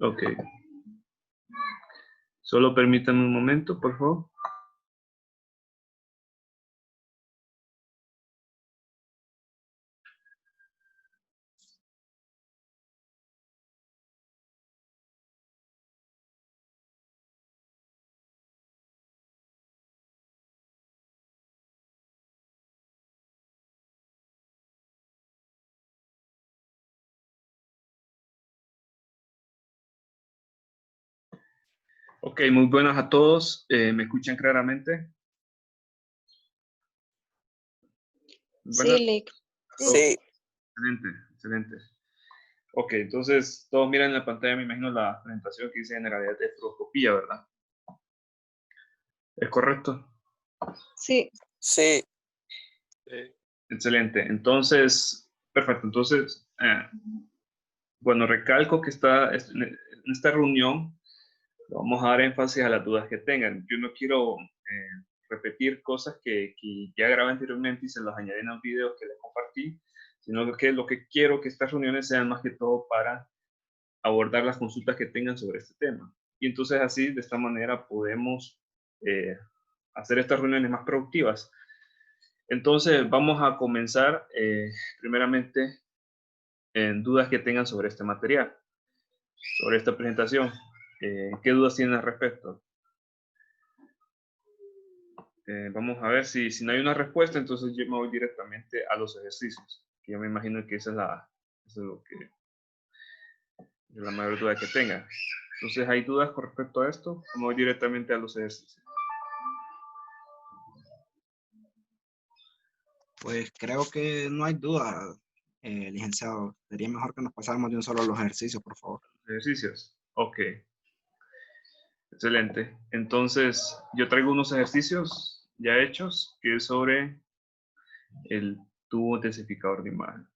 Ok. Solo permítanme un momento, por favor. Ok, muy buenas a todos. ¿Me escuchan claramente? Sí, Buenas. Lick. Sí, Excelente, excelente. Ok, entonces todos miran en la pantalla, me imagino, la presentación que dice generalidad de fluoroscopía, ¿verdad? ¿Es correcto? Sí, sí, Excelente. Entonces, perfecto. Entonces, bueno, recalco que en esta reunión vamos a dar énfasis a las dudas que tengan. Yo no quiero repetir cosas que ya grabé anteriormente y se las añadí en los videos que les compartí, sino que lo que quiero que estas reuniones sean más que todo para abordar las consultas que tengan sobre este tema. Y entonces así, de esta manera, podemos hacer estas reuniones más productivas. Entonces, vamos a comenzar primeramente en dudas que tengan sobre este material, sobre esta presentación. ¿Qué dudas tienen al respecto? Vamos a ver si no hay una respuesta, entonces yo me voy directamente a los ejercicios, que yo me imagino que esa es lo que es la mayor duda que tengan. Entonces, ¿hay dudas con respecto a esto? Me voy directamente a los ejercicios. Pues creo que no hay duda, licenciado. Sería mejor que nos pasáramos de un solo a los ejercicios, por favor. Ejercicios. Ok. Excelente. Entonces, yo traigo unos ejercicios ya hechos, que es sobre el tubo intensificador de imagen.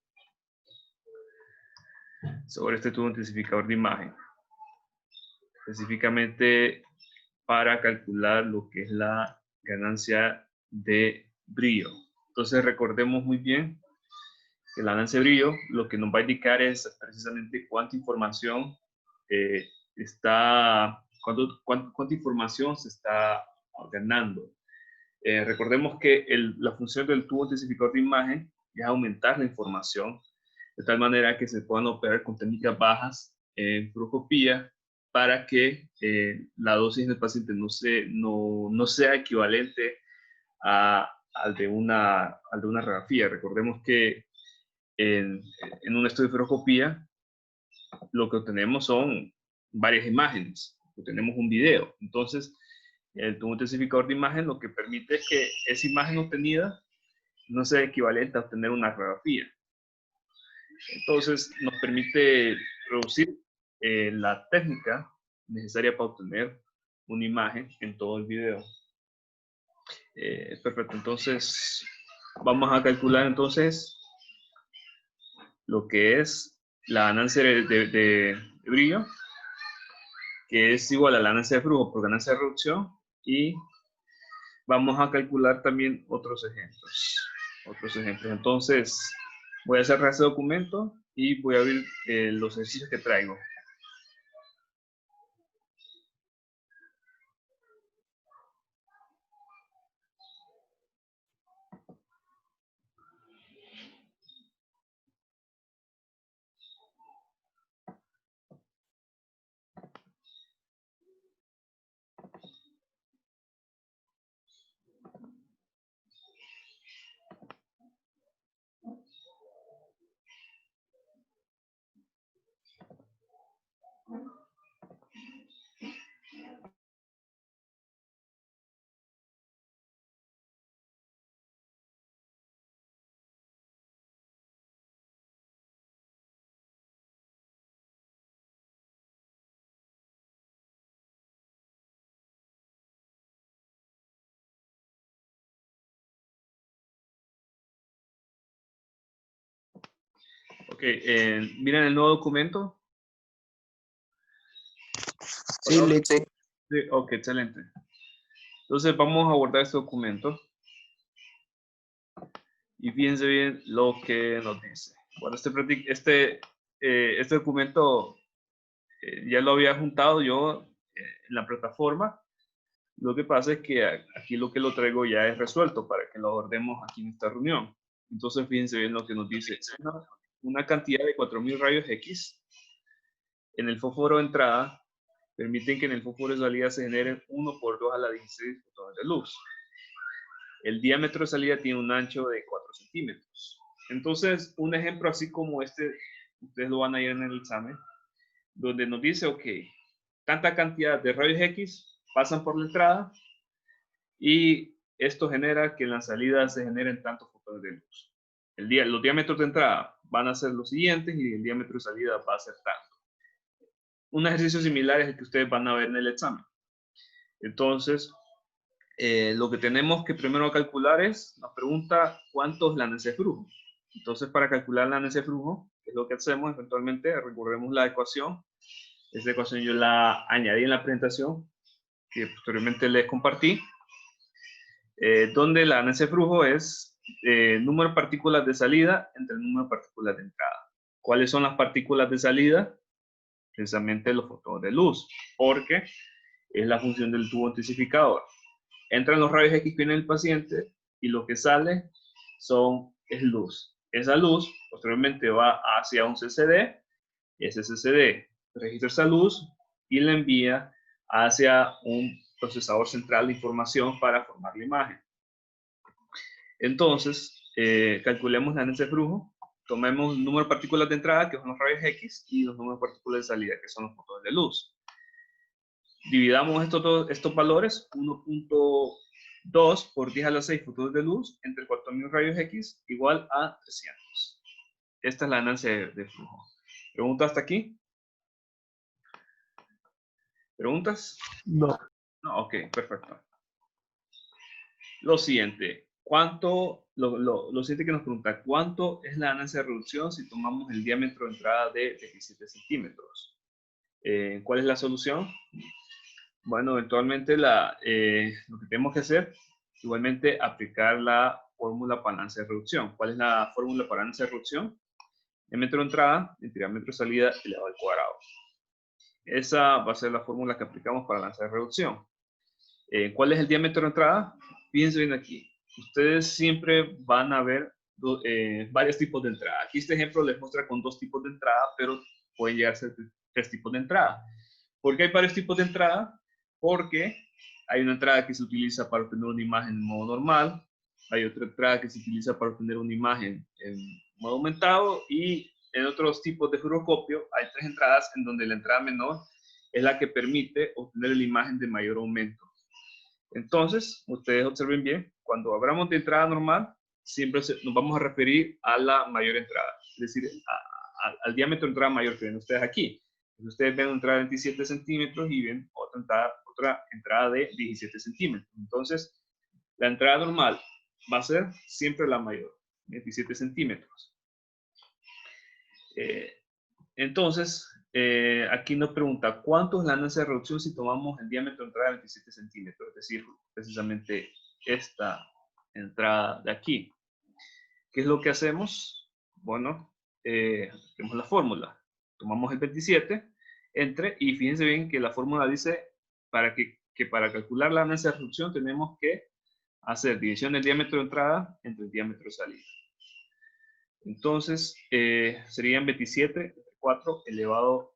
Sobre este tubo intensificador de imagen. Específicamente para calcular lo que es la ganancia de brillo. Entonces, recordemos muy bien que la ganancia de brillo lo que nos va a indicar es precisamente cuánta información cuánta información se está ganando. Recordemos que la función del tubo intensificador de imagen es aumentar la información de tal manera que se puedan operar con técnicas bajas en fluoroscopía para que la dosis del paciente no sea equivalente al de una radiografía. Recordemos que en un estudio de fluoroscopía lo que obtenemos son varias imágenes, obtenemos un video. Entonces, el tubo intensificador de imagen lo que permite es que esa imagen obtenida no sea equivalente a obtener una radiografía. Entonces, nos permite reducir la técnica necesaria para obtener una imagen en todo el video. Perfecto, entonces vamos a calcular entonces lo que es la ganancia de brillo, que es igual a la ganancia de flujo por ganancia de reducción, y vamos a calcular también otros ejemplos. Entonces, voy a cerrar ese documento y voy a abrir los ejercicios que traigo. Ok, miren el nuevo documento. Sí, Lick. sí. Sí, ok, excelente. Entonces vamos a abordar este documento. Y fíjense bien lo que nos dice. Bueno, este documento ya lo había juntado yo en la plataforma. Lo que pasa es que aquí lo que lo traigo ya es resuelto para que lo abordemos aquí en esta reunión. Entonces, fíjense bien lo que nos dice. Una cantidad de 4000 rayos X en el fósforo de entrada permiten que en el fósforo de salida se generen 1 por 2 a la 16 fotones de luz. El diámetro de salida tiene un ancho de 4 centímetros. Entonces, un ejemplo así como este, ustedes lo van a ir en el examen, donde nos dice, ok, tanta cantidad de rayos X pasan por la entrada y esto genera que en la salida se generen tantos fotones de luz. Los diámetros de entrada van a ser los siguientes y el diámetro de salida va a ser tanto. Un ejercicio similar es el que ustedes van a ver en el examen. Entonces, lo que tenemos que primero calcular es, nos pregunta cuánto es la necesidad de flujo. Entonces, para calcular la necesidad de flujo, ¿qué es lo que hacemos? Eventualmente recurremos la ecuación. Esta ecuación yo la añadí en la presentación, que posteriormente les compartí, donde la necesidad de flujo es número de partículas de salida entre el número de partículas de entrada. ¿Cuáles son las partículas de salida? Precisamente los fotones de luz, porque es la función del tubo intensificador. Entran los rayos X que viene el paciente y lo que sale es luz. Esa luz posteriormente va hacia un CCD, ese CCD registra esa luz y la envía hacia un procesador central de información para formar la imagen. Entonces, calculemos la necesidad de flujo, tomemos el número de partículas de entrada, que son los rayos X, y los números de partículas de salida, que son los fotones de luz. Dividamos estos valores, 1.2 por 10 a la 6 fotones de luz entre 4000 rayos X igual a 300. Esta es la ganancia de flujo. ¿Preguntas hasta aquí? ¿Preguntas? No. No, ok, perfecto. Lo siguiente, lo siguiente que nos pregunta, ¿cuánto es la ganancia de reducción si tomamos el diámetro de entrada de 17 centímetros? ¿Cuál es la solución? Bueno, eventualmente lo que tenemos que hacer, igualmente aplicar la fórmula para balance de reducción. ¿Cuál es la fórmula para balance de reducción? Diámetro de entrada entre diámetro de salida elevado al cuadrado. Esa va a ser la fórmula que aplicamos para balance de reducción. ¿Cuál es el diámetro de entrada? Fíjense bien aquí. Ustedes siempre van a ver varios tipos de entrada. Aquí este ejemplo les muestra con 2 tipos de entrada, pero pueden llegar a ser 3 tipos de entrada. ¿Por qué hay varios tipos de entrada? Porque hay una entrada que se utiliza para obtener una imagen en modo normal, hay otra entrada que se utiliza para obtener una imagen en modo aumentado y en otros tipos de giroscopio hay 3 entradas en donde la entrada menor es la que permite obtener la imagen de mayor aumento. Entonces, ustedes observen bien, cuando hablamos de entrada normal, siempre nos vamos a referir a la mayor entrada, es decir, al diámetro de entrada mayor que ven ustedes aquí. Ustedes ven una entrada de 27 centímetros y ven otra entrada de 17 centímetros. Entonces, la entrada normal va a ser siempre la mayor, 27 centímetros. Entonces, aquí nos pregunta, ¿cuánto es la ganancia de reducción si tomamos el diámetro de entrada de 27 centímetros? Es decir, precisamente esta entrada de aquí. ¿Qué es lo que hacemos? Bueno, tenemos la fórmula. Tomamos el 27 y fíjense bien que la fórmula dice que para calcular la ganancia de reducción tenemos que hacer división del diámetro de entrada entre el diámetro de salida. Entonces, serían 27 entre 4 elevado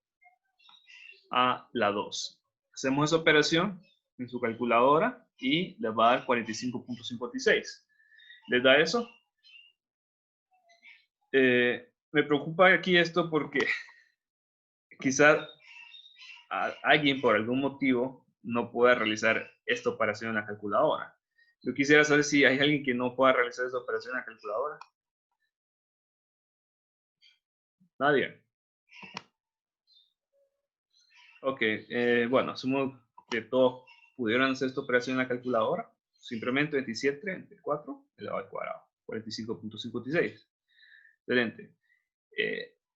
a la 2. Hacemos esa operación en su calculadora y les va a dar 45.56. ¿Les da eso? Me preocupa aquí esto porque quizás alguien por algún motivo no pueda realizar esta operación en la calculadora. Yo quisiera saber si hay alguien que no pueda realizar esta operación en la calculadora. Nadie. Ok, bueno, asumo que todos pudieron hacer esta operación en la calculadora. Simplemente 27 entre 4 elevado al cuadrado, 45.56. Excelente.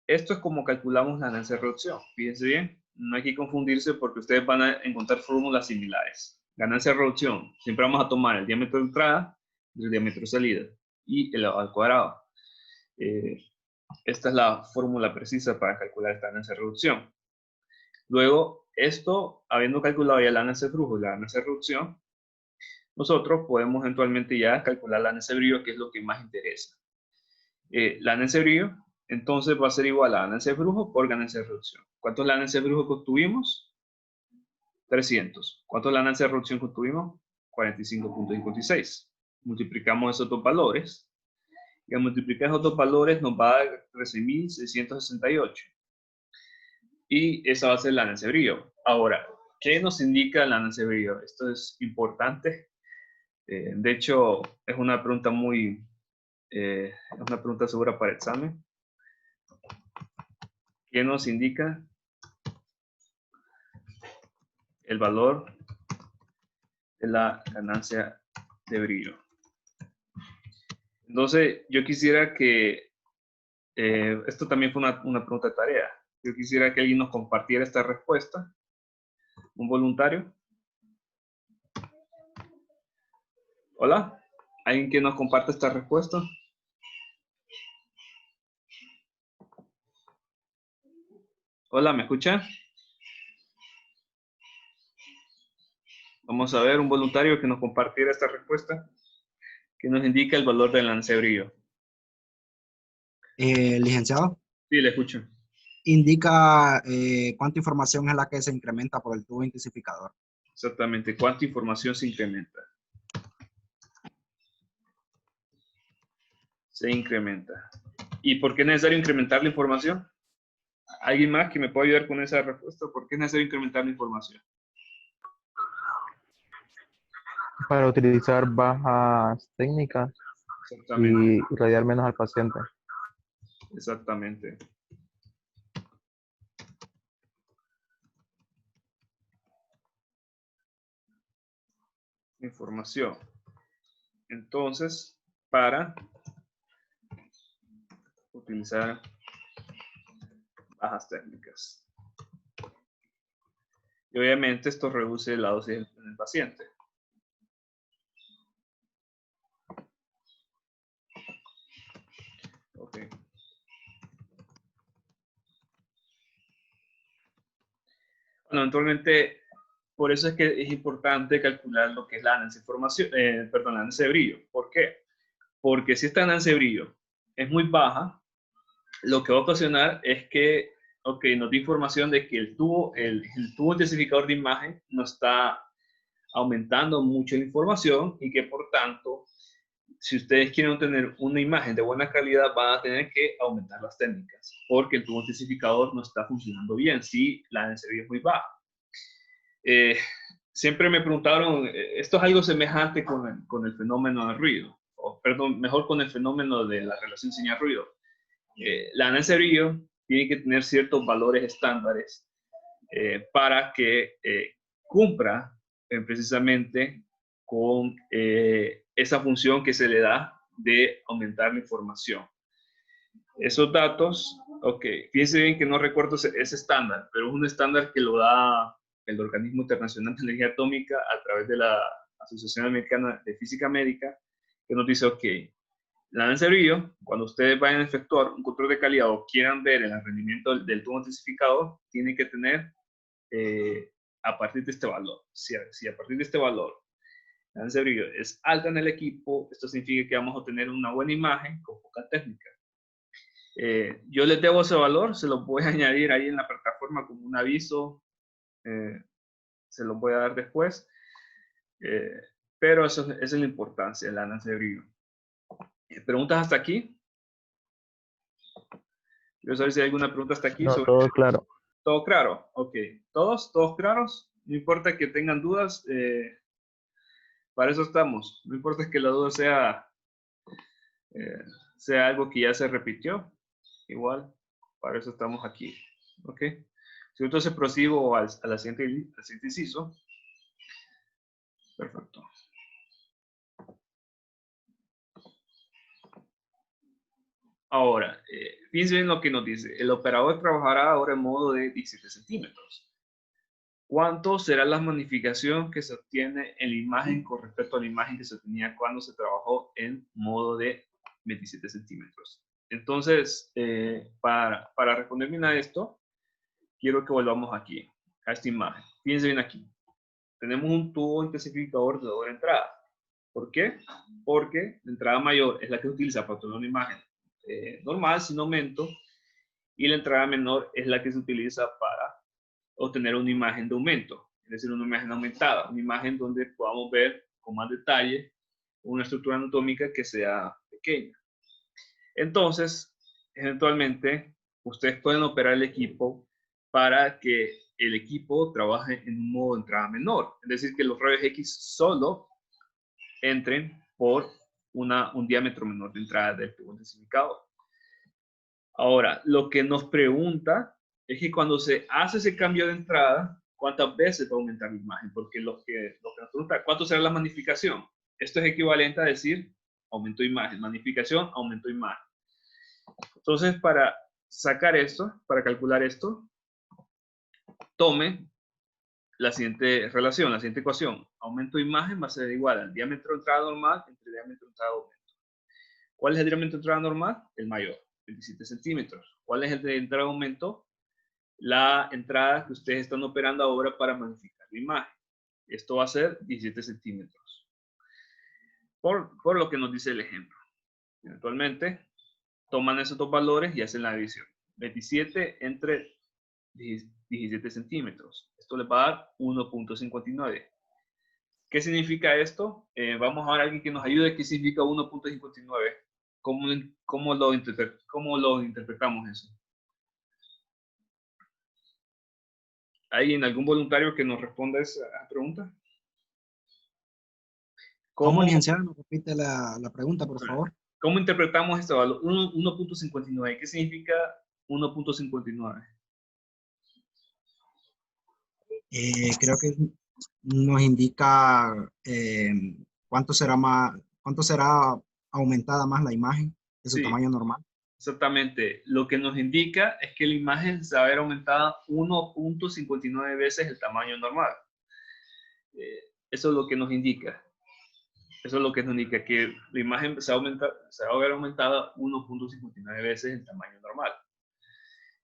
Esto es como calculamos la ganancia de reducción. Fíjense bien, no hay que confundirse porque ustedes van a encontrar fórmulas similares. Ganancia de reducción, siempre vamos a tomar el diámetro de entrada y el diámetro de salida y elevado al cuadrado. Esta es la fórmula precisa para calcular esta ganancia de reducción. Luego, esto, habiendo calculado ya la ganancia de flujo y la ganancia de reducción, nosotros podemos eventualmente ya calcular la ganancia de brillo, que es lo que más interesa. La ganancia de brillo, entonces, va a ser igual a ganancia de flujo por ganancia de reducción. ¿Cuánto es la ganancia de flujo que obtuvimos? 300. ¿Cuánto es la ganancia de reducción que obtuvimos? 45.56. Multiplicamos esos dos valores. Y al multiplicar esos dos valores nos va a dar 13.668. Y esa va a ser la ganancia de brillo. Ahora, ¿qué nos indica la ganancia de brillo? Esto es importante. De hecho, es una pregunta es una pregunta segura para examen. ¿Qué nos indica el valor de la ganancia de brillo? Entonces, yo quisiera que, esto también fue una pregunta de tarea. Yo quisiera que alguien nos compartiera esta respuesta. ¿Un voluntario? ¿Hola? ¿Alguien que nos comparte esta respuesta? Hola, ¿me escucha? Vamos a ver un voluntario que nos compartiera esta respuesta, que nos indica el valor del ganancia de brillo. Licenciado, Sí, le escucho. indica cuánta información es la que se incrementa por el tubo intensificador. Exactamente, ¿cuánta información se incrementa? Se incrementa. ¿Y por qué es necesario incrementar la información? ¿Alguien más que me pueda ayudar con esa respuesta? ¿Por qué es necesario incrementar la información? Para utilizar bajas técnicas Exactamente, y radiar menos al paciente. exactamente. Información. Entonces, para utilizar bajas técnicas. Y obviamente esto reduce la dosis en el paciente. Ok. Bueno, eventualmente, por eso es que es importante calcular lo que es la ganancia de información, perdón, la ganancia de brillo. ¿Por qué? Porque si esta ganancia de brillo es muy baja, lo que va a ocasionar es que, ok, nos da información de que el tubo intensificador de imagen no está aumentando mucho la información y que por tanto, si ustedes quieren obtener una imagen de buena calidad, van a tener que aumentar las técnicas, porque el tubo intensificador no está funcionando bien si la densidad es muy baja. Siempre me preguntaron, esto es algo semejante con el fenómeno del ruido, o perdón, mejor con el fenómeno de la relación señal-ruido. La ganancia de brillo tiene que tener ciertos valores estándares para que cumpla precisamente con esa función que se le da de aumentar la información. Esos datos, ok, fíjense bien que no recuerdo ese estándar, pero es un estándar que lo da el Organismo Internacional de Energía Atómica a través de la Asociación Americana de Física Médica, que nos dice, ok, la ganancia de brillo, cuando ustedes vayan a efectuar un control de calidad o quieran ver el rendimiento del tubo intensificador, tiene que tener a partir de este valor. Si a partir de este valor la ganancia de brillo es alta en el equipo, esto significa que vamos a obtener una buena imagen con poca técnica. Yo les debo ese valor, se los voy a añadir ahí en la plataforma como un aviso, se los voy a dar después, pero esa es la importancia de la ganancia de brillo. ¿Preguntas hasta aquí? Quiero saber si hay alguna pregunta hasta aquí. No, todo claro. ¿Todo claro? Ok. ¿Todos claros? No importa que tengan dudas, para eso estamos. No importa que la duda sea algo que ya se repitió, igual, para eso estamos aquí. Ok. Si entonces prosigo al siguiente inciso. Perfecto. Ahora, fíjense bien lo que nos dice. El operador trabajará ahora en modo de 17 centímetros. ¿Cuánto será la magnificación que se obtiene en la imagen con respecto a la imagen que se tenía cuando se trabajó en modo de 27 centímetros? Entonces, para responder bien a esto, quiero que volvamos aquí. a esta imagen. Fíjense bien aquí. Tenemos un tubo intensificador de doble entrada. ¿Por qué? Porque la entrada mayor es la que se utiliza para obtener una imagen normal, sin aumento, y la entrada menor es la que se utiliza para obtener una imagen de aumento, es decir, una imagen aumentada, una imagen donde podamos ver con más detalle una estructura anatómica que sea pequeña. Entonces, eventualmente, ustedes pueden operar el equipo para que el equipo trabaje en un modo de entrada menor, es decir, que los rayos X solo entren por un diámetro menor de entrada del tubo intensificador. Ahora, lo que nos pregunta es que cuando se hace ese cambio de entrada, ¿cuántas veces va a aumentar la imagen? Porque lo que nos pregunta, ¿cuánto será la magnificación? Esto es equivalente a decir aumento de imagen, magnificación, aumento de imagen. Entonces, para sacar esto, para calcular esto, tome la siguiente relación, la siguiente ecuación. Aumento de imagen va a ser igual al diámetro de entrada normal entre diámetro de entrada de aumento. ¿Cuál es el diámetro de entrada normal? El mayor, 27 centímetros. ¿Cuál es el de entrada de aumento? La entrada que ustedes están operando ahora para magnificar la imagen. Esto va a ser 17 centímetros. Por lo que nos dice el ejemplo. Eventualmente, toman esos dos valores y hacen la división. 27 entre 17 centímetros. Esto les va a dar 1.59. ¿Qué significa esto? Vamos a ver a alguien que nos ayude. ¿Qué significa 1.59? ¿Cómo lo interpretamos eso? ¿Hay algún voluntario que nos responda a esa pregunta? ¿Cómo, licenciado? ¿Nos repite la pregunta, por favor? ¿Cómo interpretamos este valor? 1.59. ¿Qué significa 1.59? Creo que nos indica cuánto será aumentada más la imagen de su Sí, tamaño normal. exactamente. Lo que nos indica es que la imagen se va a ver aumentada 1.59 veces el tamaño normal. Eso es lo que nos indica. Eso es lo que nos indica, que la imagen se va a ver aumentada 1.59 veces el tamaño normal.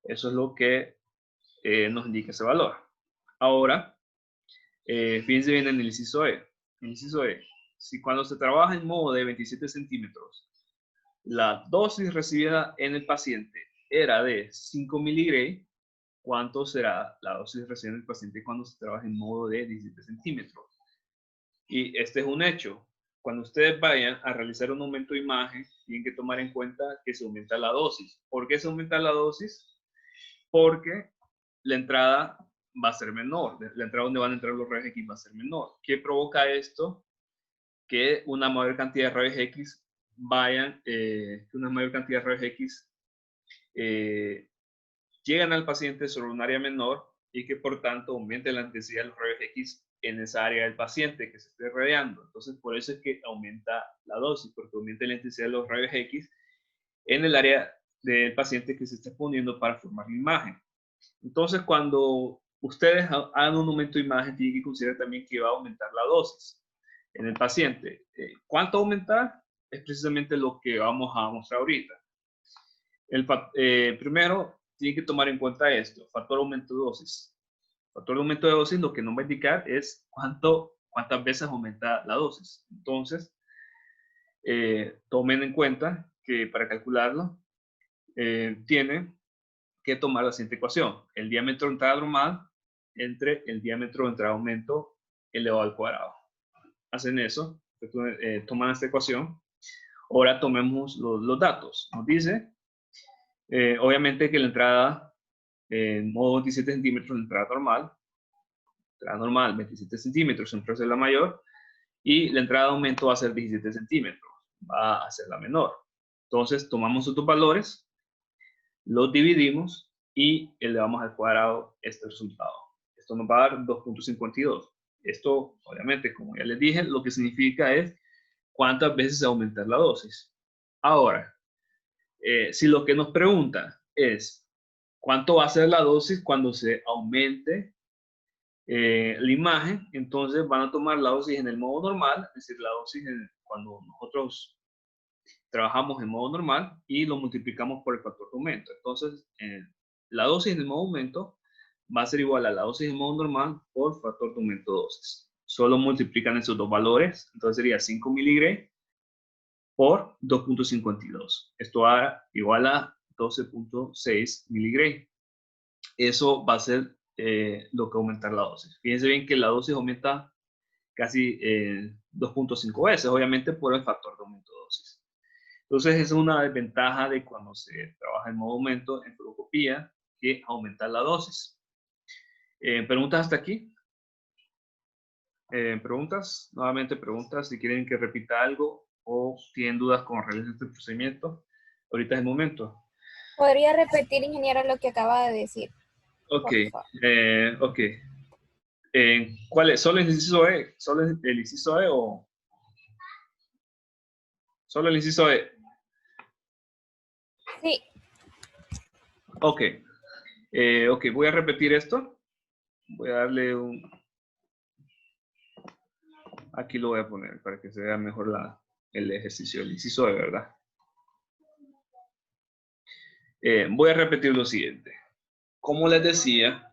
Eso es lo que nos indica ese valor. Ahora, fíjense bien en el inciso E. El inciso E, si cuando se trabaja en modo de 27 centímetros, la dosis recibida en el paciente era de 5 miligray, ¿cuánto será la dosis recibida en el paciente cuando se trabaja en modo de 17 centímetros? Y este es un hecho. Cuando ustedes vayan a realizar un aumento de imagen, tienen que tomar en cuenta que se aumenta la dosis. ¿Por qué se aumenta la dosis? Porque la entrada va a ser menor. La entrada donde van a entrar los rayos X va a ser menor. ¿Qué provoca esto? Que una mayor cantidad de rayos X llegan al paciente sobre un área menor y que por tanto aumente la intensidad de los rayos X en esa área del paciente que se esté radiando. Entonces, por eso es que aumenta la dosis, porque aumenta la intensidad de los rayos X en el área del paciente que se está exponiendo para formar la imagen. Entonces, cuando ustedes hagan un aumento de imagen, tienen que considerar también que va a aumentar la dosis en el paciente. ¿Cuánto aumentar? Es precisamente lo que vamos a mostrar ahorita. Primero, tienen que tomar en cuenta esto, factor aumento de dosis. Factor de aumento de dosis lo que nos va a indicar es cuántas veces aumenta la dosis. Entonces, tomen en cuenta que para calcularlo, tienen que tomar la siguiente ecuación. El diámetro de entrada normal entre el diámetro de entrada aumento elevado al cuadrado. Hacen eso, toman esta ecuación. Ahora tomemos los datos. Nos dice, obviamente que la entrada en modo 27 centímetros, la entrada normal 27 centímetros, siempre va a ser la mayor, y la entrada de aumento va a ser 17 centímetros, va a ser la menor. Entonces tomamos estos valores, los dividimos y elevamos al cuadrado este resultado. Esto nos va a dar 2.52. Esto, obviamente, como ya les dije, lo que significa es cuántas veces aumentar la dosis. Ahora, si lo que nos pregunta es cuánto va a ser la dosis cuando se aumente la imagen, entonces van a tomar la dosis en el modo normal, es decir, la dosis cuando nosotros trabajamos en modo normal y lo multiplicamos por el factor de aumento. Entonces, la dosis en el modo aumento va a ser igual a la dosis en modo normal por factor de aumento de dosis. Solo multiplican esos dos valores, entonces sería 5 miligray por 2.52. Esto va igual a 12.6 miligray. Eso va a ser lo que aumentar la dosis. Fíjense bien que la dosis aumenta casi 2.5 veces, obviamente por el factor de aumento de dosis. Entonces, esa es una desventaja de cuando se trabaja en modo aumento en fluoroscopía, que aumenta la dosis. ¿Preguntas hasta aquí? ¿Preguntas? Nuevamente preguntas, si quieren que repita algo o tienen dudas con relación a este procedimiento. Ahorita es el momento. ¿Podría repetir, ingeniero, lo que acaba de decir? Ok, Por favor. ok. ¿Cuál es? ¿Solo el inciso E? ¿Solo el inciso E o...? ¿Solo el inciso E? Sí. Ok. Ok, voy a repetir esto. Voy a darle un... Aquí lo voy a poner para que se vea mejor el ejercicio, el inciso E, ¿verdad? Voy a repetir lo siguiente. Como les decía,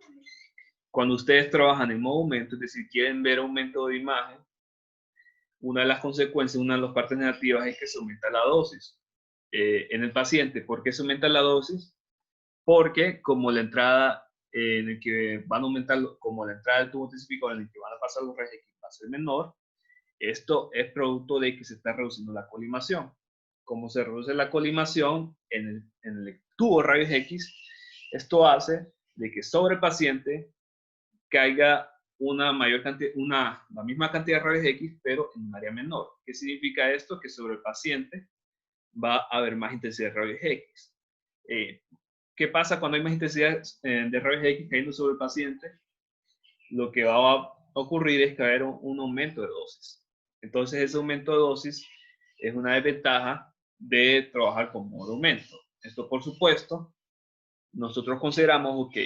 cuando ustedes trabajan en modo aumento, es decir, quieren ver aumento de imagen, una de las consecuencias, una de las partes negativas es que se aumenta la dosis en el paciente. ¿Por qué se aumenta la dosis? Porque como la entrada en el que van a aumentar, como la entrada del tubo intensificador en el que van a pasar los rayos X va a ser menor, esto es producto de que se está reduciendo la colimación. Como se reduce la colimación en el tubo de rayos X, esto hace de que sobre el paciente caiga una mayor cantidad, la misma cantidad de rayos X, pero en un área menor. ¿Qué significa esto? Que sobre el paciente va a haber más intensidad de rayos X. ¿Qué pasa cuando hay más intensidad de rayos X cayendo sobre el paciente? Lo que va a ocurrir es que va a haber un aumento de dosis. Entonces, ese aumento de dosis es una desventaja de trabajar con modo aumento. Esto, por supuesto, nosotros consideramos, ok,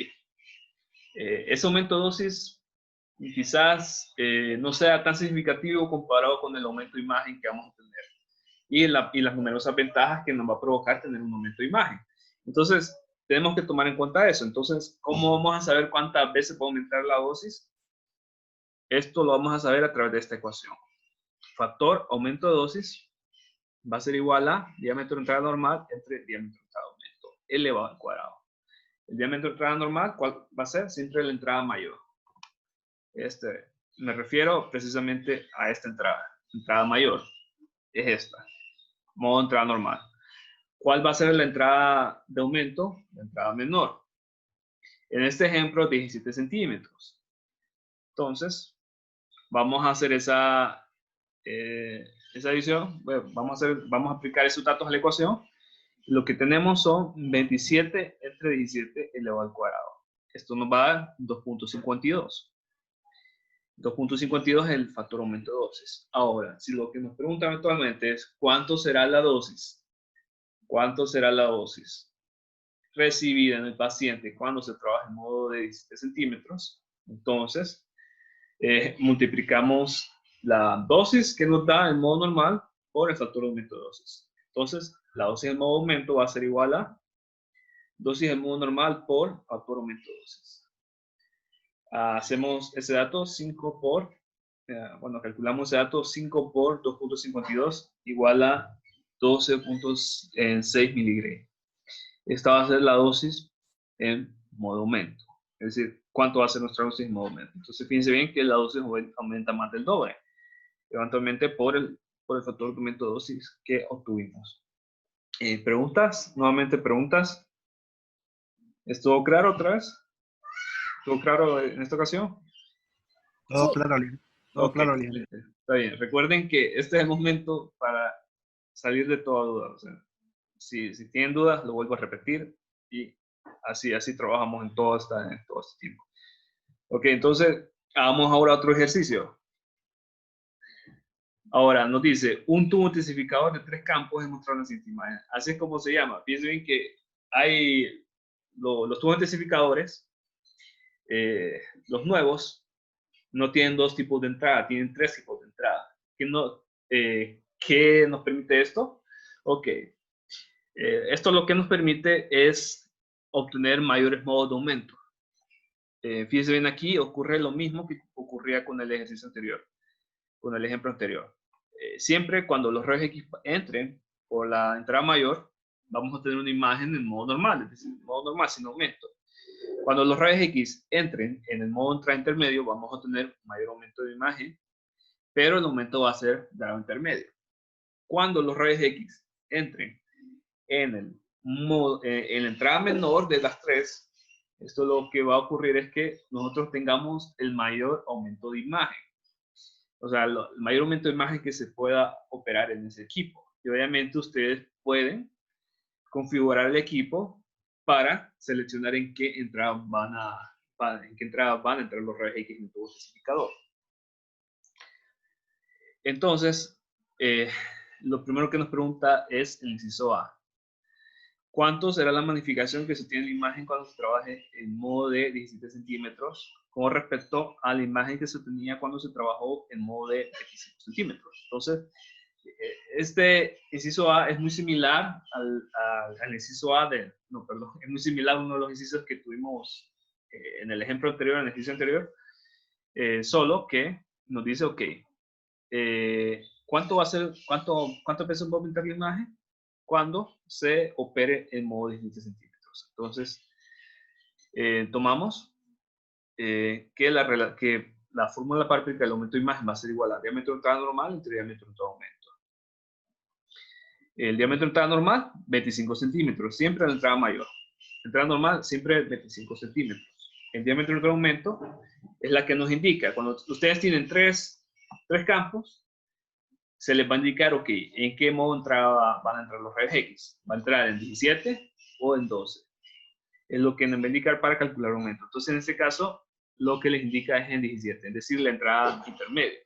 ese aumento de dosis quizás no sea tan significativo comparado con el aumento de imagen que vamos a tener y las numerosas ventajas que nos va a provocar tener un aumento de imagen. Entonces, tenemos que tomar en cuenta eso. Entonces, ¿cómo vamos a saber cuántas veces puede aumentar la dosis? Esto lo vamos a saber a través de esta ecuación. Factor aumento de dosis va a ser igual a diámetro de entrada normal entre diámetro de entrada de aumento elevado al cuadrado. El diámetro de entrada normal, ¿cuál va a ser? Siempre la entrada mayor. Me refiero precisamente a esta entrada mayor, es esta, modo entrada normal. ¿Cuál va a ser la entrada de aumento? La entrada menor. En este ejemplo, 17 centímetros. Entonces, vamos a hacer esa adición. Bueno, vamos a aplicar esos datos a la ecuación. Lo que tenemos son 27 entre 17 elevado al cuadrado. Esto nos va a dar 2.52. 2.52 es el factor aumento de dosis. Ahora, si lo que nos preguntan actualmente es ¿cuánto será la dosis? ¿Cuánto será la dosis recibida en el paciente cuando se trabaja en modo de 17 centímetros? Entonces, multiplicamos la dosis que nos da en modo normal por el factor aumento de dosis. Entonces, la dosis en modo aumento va a ser igual a dosis en modo normal por factor aumento de dosis. Hacemos ese dato 5 por, calculamos ese dato 5 por 2.52 igual a 12.6 miligray. Esta va a ser la dosis en modo aumento. Es decir, ¿cuánto va a ser nuestra dosis en modo aumento? Entonces, fíjense bien que la dosis aumenta más del doble, eventualmente por el factor de aumento de dosis que obtuvimos. ¿Preguntas? Nuevamente, ¿preguntas? ¿Estuvo claro otra vez? ¿Estuvo claro en esta ocasión? Todo Sí. claro, todo claro, Está bien. Recuerden que este es el momento para salir de toda duda. O sea, si tienen dudas, lo vuelvo a repetir y así trabajamos en todo este tiempo. Ok, entonces hagamos ahora otro ejercicio. Ahora nos dice un tubo intensificador de 3 campos es mostrado en la siguiente imagen. Así es como se llama. Piensen bien que hay los tubos intensificadores, los nuevos, no tienen 2 tipos de entrada, tienen 3 tipos de entrada. ¿Qué nos permite esto? Ok. Esto lo que nos permite es obtener mayores modos de aumento. fíjese bien aquí, ocurre lo mismo que ocurría con el ejercicio anterior, con el ejemplo anterior. Siempre cuando los rayos X entren por la entrada mayor, vamos a tener una imagen en modo normal, es decir, en modo normal sin aumento. Cuando los rayos X entren en el modo entrada intermedio, vamos a tener un mayor aumento de imagen, pero el aumento va a ser de grado intermedio. Cuando los rayos X entren en el modo, en la entrada menor de las tres, esto lo que va a ocurrir es que nosotros tengamos el mayor aumento de imagen. O sea, el mayor aumento de imagen que se pueda operar en ese equipo. Y obviamente ustedes pueden configurar el equipo para seleccionar en qué entrada van a entrar los rayos X en el tubo especificador. Entonces, lo primero que nos pregunta es el inciso A. ¿Cuánto será la magnificación que se tiene en la imagen cuando se trabaje en modo de 17 centímetros con respecto a la imagen que se tenía cuando se trabajó en modo de 25 centímetros? Entonces, este inciso A es muy similar al inciso A es muy similar a uno de los incisos que tuvimos en el ejemplo anterior, en el ejercicio anterior, solo que nos dice, ok, ¿cuánto va a ser, cuánto peso va a aumentar la imagen cuando se opere en modo de 17 centímetros? Entonces, tomamos que la fórmula paramétrica del aumento de imagen va a ser igual a diámetro de entrada normal entre diámetro de entrada aumento. El diámetro de entrada normal, 25 centímetros, siempre en la entrada mayor. Entrada normal, siempre 25 centímetros. El diámetro de entrada aumento es la que nos indica, cuando ustedes tienen tres campos, se les va a indicar, ok, en qué modo van a entrar los rayos X. ¿Va a entrar en 17 o en 12? Es lo que nos va a indicar para calcular el aumento. Entonces, en este caso, lo que les indica es en 17, es decir, la entrada intermedia.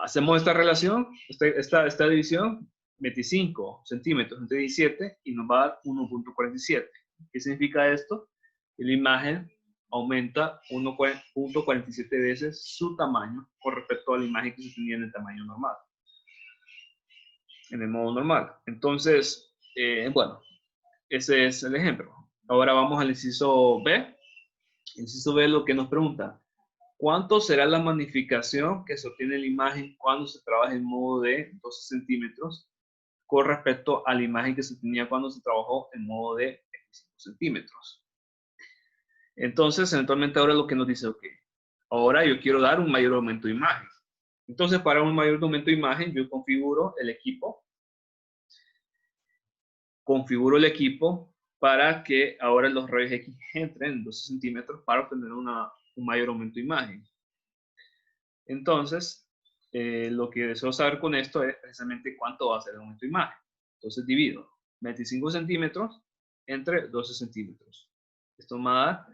Hacemos esta relación, esta división, 25 centímetros entre 17 y nos va a dar 1.47. ¿Qué significa esto? Que la imagen aumenta 1.47 veces su tamaño con respecto a la imagen que se tenía en el tamaño normal, en el modo normal. Entonces, bueno, ese es el ejemplo. Ahora vamos al inciso B. El inciso B es lo que nos pregunta: ¿cuánto será la magnificación que se obtiene en la imagen cuando se trabaja en modo de 12 centímetros con respecto a la imagen que se tenía cuando se trabajó en modo de 25 centímetros? Entonces, eventualmente ahora lo que nos dice, ok, ahora yo quiero dar un mayor aumento de imagen. Entonces, para un mayor aumento de imagen, yo configuro el equipo. Configuro el equipo para que ahora los rayos X entren en 12 centímetros para obtener un mayor aumento de imagen. Entonces, lo que deseo saber con esto es precisamente cuánto va a ser el aumento de imagen. Entonces, divido 25 centímetros entre 12 centímetros. Esto me va a dar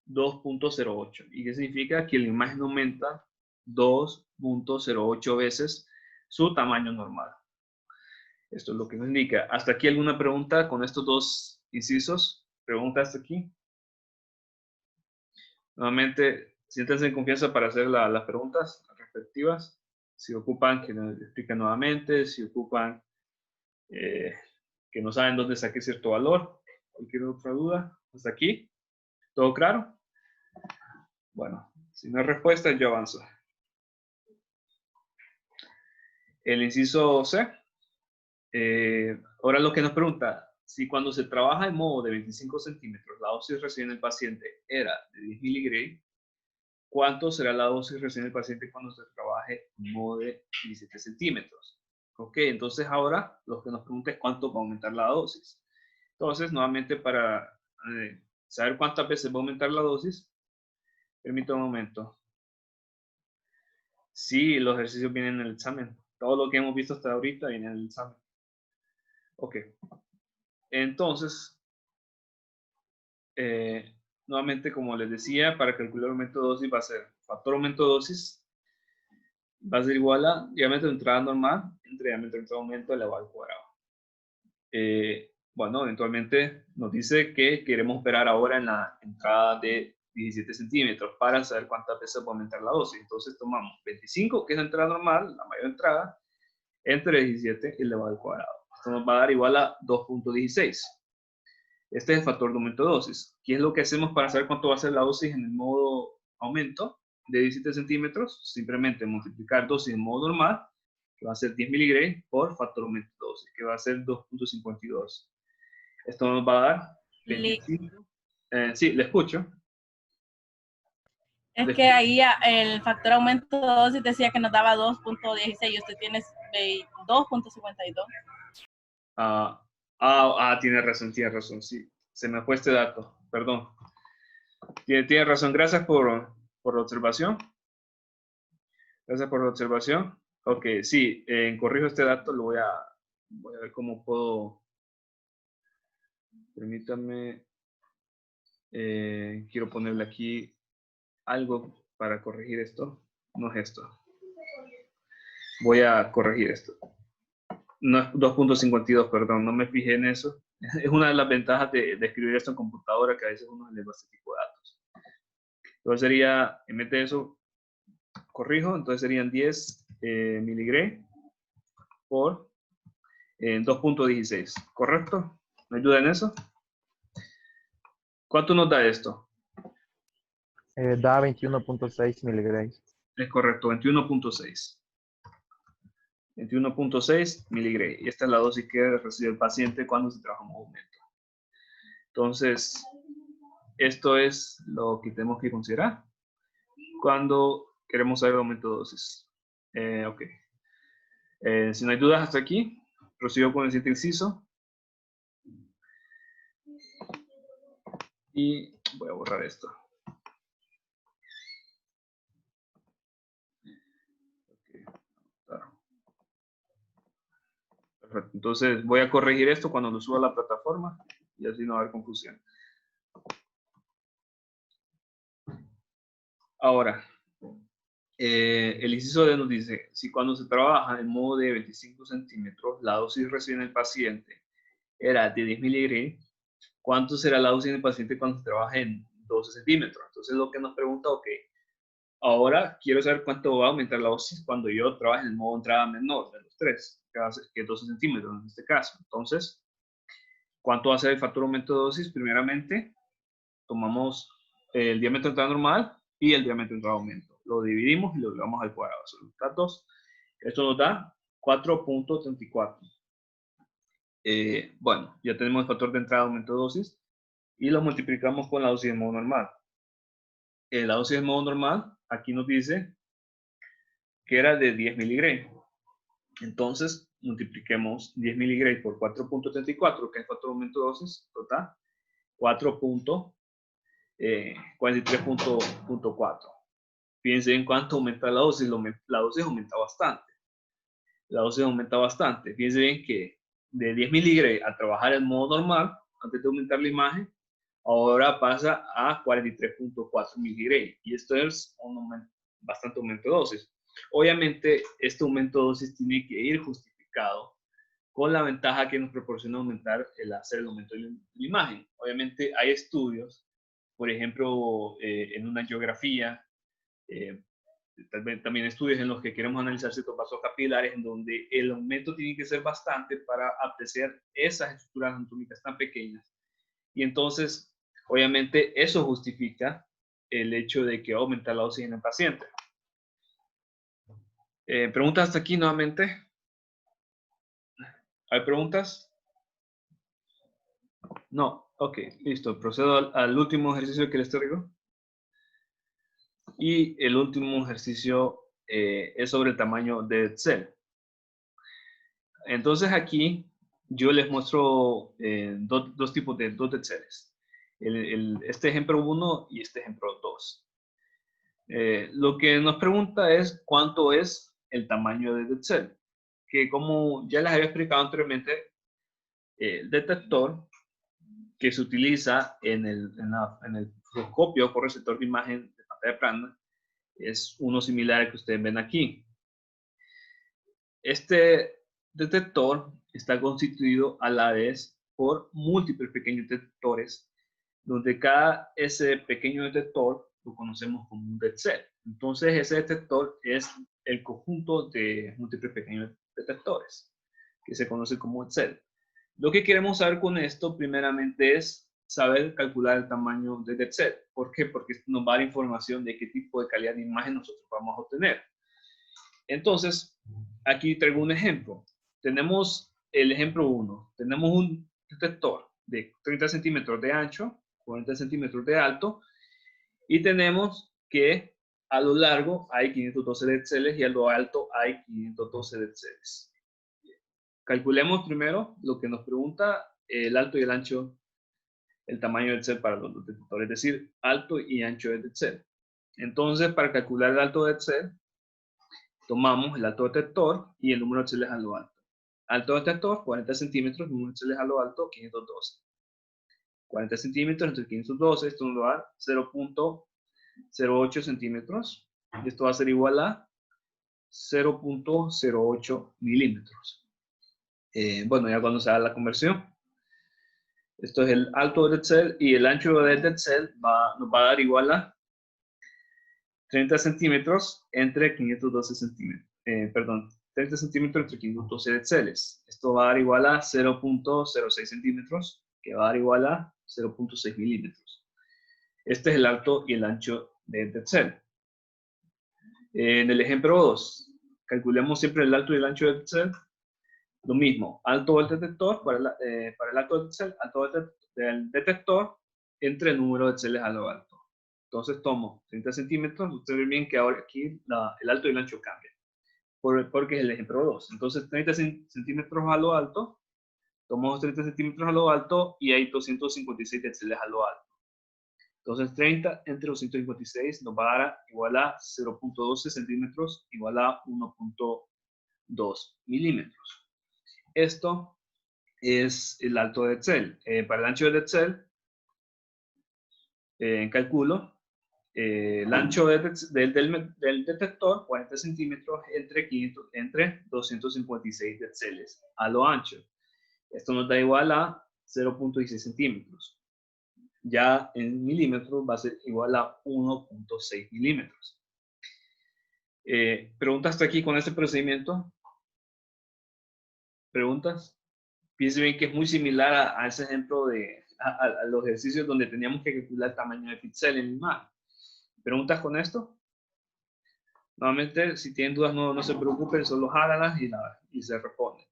2.08. ¿Y qué significa? Que la imagen aumenta 2.08 veces su tamaño normal. Esto es lo que nos indica. ¿Hasta aquí alguna pregunta con estos dos incisos? ¿Pregunta hasta aquí? Nuevamente, siéntanse en confianza para hacer las preguntas respectivas. Si ocupan, que nos expliquen nuevamente. Si ocupan, que no saben dónde saqué cierto valor. Cualquier otra duda. ¿Hasta aquí? ¿Todo claro? Bueno, si no hay respuesta, yo avanzo. El inciso C. Ahora lo que nos pregunta, si cuando se trabaja en modo de 25 centímetros, la dosis recibida en el paciente era de 10 miligray, ¿cuánto será la dosis recibida en el paciente cuando se trabaje en modo de 17 centímetros? Ok, entonces ahora lo que nos pregunta es cuánto va a aumentar la dosis. Entonces, nuevamente para saber cuántas veces va a aumentar la dosis, permítame un momento. Sí, los ejercicios vienen en el examen. Todo lo que hemos visto hasta ahorita viene en el examen. Ok. Entonces, nuevamente, como les decía, para calcular el aumento de dosis va a ser factor aumento de dosis, va a ser igual a diámetro de entrada normal entre diámetro de entrada aumento elevado al cuadrado. Bueno, eventualmente nos dice que queremos operar ahora en la entrada de 17 centímetros para saber cuántas veces va a aumentar la dosis. Entonces tomamos 25, que es la entrada normal, la mayor entrada, entre 17 elevado al cuadrado. Esto nos va a dar igual a 2.16. Este es el factor de aumento de dosis. ¿Qué es lo que hacemos para saber cuánto va a ser la dosis en el modo aumento de 17 centímetros? Simplemente multiplicar dosis en modo normal, que va a ser 10 miligramos, por factor de aumento de dosis, que va a ser 2.52. Esto nos va a dar 25. Sí, le escucho. Es que ahí el factor aumento de dosis decía que nos daba 2.16 y usted tiene 2.52. Tiene razón, sí. Se me fue este dato, perdón. Tiene razón, gracias por la observación. Gracias por la observación. Ok, sí, corrijo este dato, voy a ver cómo puedo. Permítame, quiero ponerle aquí algo para corregir esto. No es esto. Voy a corregir esto. No es 2.52, perdón, no me fijé en eso. Es una de las ventajas de escribir esto en computadora, que a veces uno le va este tipo de datos. Entonces sería, en vez de eso, corrijo, entonces serían 10 miligramos por 2.16, ¿correcto? ¿Me ayuda en eso? ¿Cuánto nos da esto? Da 21.6 miligramos. Es correcto, 21.6. 21.6 miligramos. Y esta es la dosis que recibe el paciente cuando se trabaja en aumento. Entonces, esto es lo que tenemos que considerar cuando queremos saber el aumento de dosis. Ok. Si no hay dudas hasta aquí, procedo con el siguiente inciso. Y voy a borrar esto. Perfecto. Entonces voy a corregir esto cuando lo suba a la plataforma y así no va a haber confusión. Ahora, el inciso D nos dice, si cuando se trabaja en modo de 25 centímetros, la dosis recibida en el paciente era de 10 miligramos, ¿cuánto será la dosis en el paciente cuando se trabaja en 12 centímetros? Entonces lo que nos pregunta, ok, ahora quiero saber cuánto va a aumentar la dosis cuando yo trabaje en el modo entrada menor de los 3, que es 12 centímetros en este caso. Entonces, ¿cuánto va a ser el factor aumento de dosis? Primeramente, tomamos el diámetro de entrada normal y el diámetro de entrada aumento. Lo dividimos y lo elevamos al cuadrado. Resulta 2. Esto nos da 4.34. Bueno, ya tenemos el factor de entrada aumento de dosis y lo multiplicamos con la dosis de modo normal. La dosis de modo normal, aquí nos dice que era de 10 miligramos. Entonces, multipliquemos 10 miligramos por 4.34, que es el factor de aumento de dosis, total, 43.4. Fíjense en cuánto aumenta la dosis. La dosis aumenta bastante. La dosis aumenta bastante. Fíjense bien que de 10 miligramos a trabajar en modo normal, antes de aumentar la imagen, ahora pasa a 43.4 miligramos. Y esto es bastante aumento de dosis. Obviamente, este aumento de dosis tiene que ir justificado con la ventaja que nos proporciona hacer el aumento de la imagen. Obviamente, hay estudios, por ejemplo, en una angiografía, también estudios en los que queremos analizar ciertos vasos capilares, en donde el aumento tiene que ser bastante para apreciar esas estructuras anatómicas tan pequeñas. Y entonces, obviamente, eso justifica el hecho de que va a aumentar la dosis en el paciente. ¿Preguntas hasta aquí nuevamente? ¿Hay preguntas? No. Ok, listo. Procedo al último ejercicio que les traigo. Y el último ejercicio es sobre el tamaño de Excel. Entonces aquí yo les muestro dos tipos de Exceles. Este ejemplo 1 y este ejemplo 2. Lo que nos pregunta es cuánto es el tamaño de Excel. Que como ya les había explicado anteriormente, el detector que se utiliza en el microscopio por receptor de imagen de pantalla plana es uno similar al que ustedes ven aquí. Este detector está constituido a la vez por múltiples pequeños detectores, donde ese pequeño detector lo conocemos como un Excel. Entonces ese detector es el conjunto de múltiples pequeños detectores, que se conoce como Excel. Lo que queremos saber con esto, primeramente, es saber calcular el tamaño de DeepSeek. ¿Por qué? Porque esto nos va a dar información de qué tipo de calidad de imagen nosotros vamos a obtener. Entonces, aquí traigo un ejemplo. Tenemos el ejemplo 1. Tenemos un detector de 30 centímetros de ancho, 40 centímetros de alto, y tenemos que a lo largo hay 512 DeepSeek y a lo alto hay 512 DeepSeek. Calculemos primero lo que nos pregunta el alto y el ancho, el tamaño del DeepSeek para los dos detectores, es decir, alto y ancho del DeepSeek. Entonces, para calcular el alto del DeepSeek, tomamos el alto detector y el número de DeepSeek a lo alto. Alto detector, 40 centímetros, número de DeepSeek a lo alto, 512. 40 centímetros entre 512, esto nos va a dar 0.08 centímetros. Esto va a ser igual a 0.08 milímetros. Bueno, ya cuando se haga la conversión. Esto es el alto del DeepSeek y el ancho del DeepSeek nos va a dar igual a 30 centímetros entre 512 centímetros. 30 centímetros entre 512 DeepSeek. Esto va a dar igual a 0.06 centímetros, que va a dar igual a 0.6 milímetros. Este es el alto y el ancho de DeepSeek. En el ejemplo 2, calculemos siempre el alto y el ancho de DeepSeek. Lo mismo, alto del detector, para el alto del DeepSeek, alto del detector, entre el número de DeepSeek a lo alto. Entonces tomo 30 centímetros, ustedes ven bien que ahora aquí el alto y el ancho cambian, porque es el ejemplo 2. Entonces 30 centímetros a lo alto, tomamos 30 centímetros a lo alto y hay 256 DeepSeek a lo alto. Entonces 30 entre 256 nos va a dar igual a 0.12 centímetros igual a 1.2 milímetros. Esto es el alto de DeepSeek. Para el ancho de DeepSeek, calculo el ancho del detector, 40 centímetros entre 256 DeepSeek a lo ancho. Esto nos da igual a 0.16 centímetros. Ya en milímetros va a ser igual a 1.6 milímetros. ¿Preguntas hasta aquí con este procedimiento? ¿Preguntas? Piensen bien que es muy similar a ese ejemplo a los ejercicios donde teníamos que calcular el tamaño de píxel en imagen. ¿Preguntas con esto? Nuevamente, si tienen dudas, no se preocupen, solo jálalas y se responden.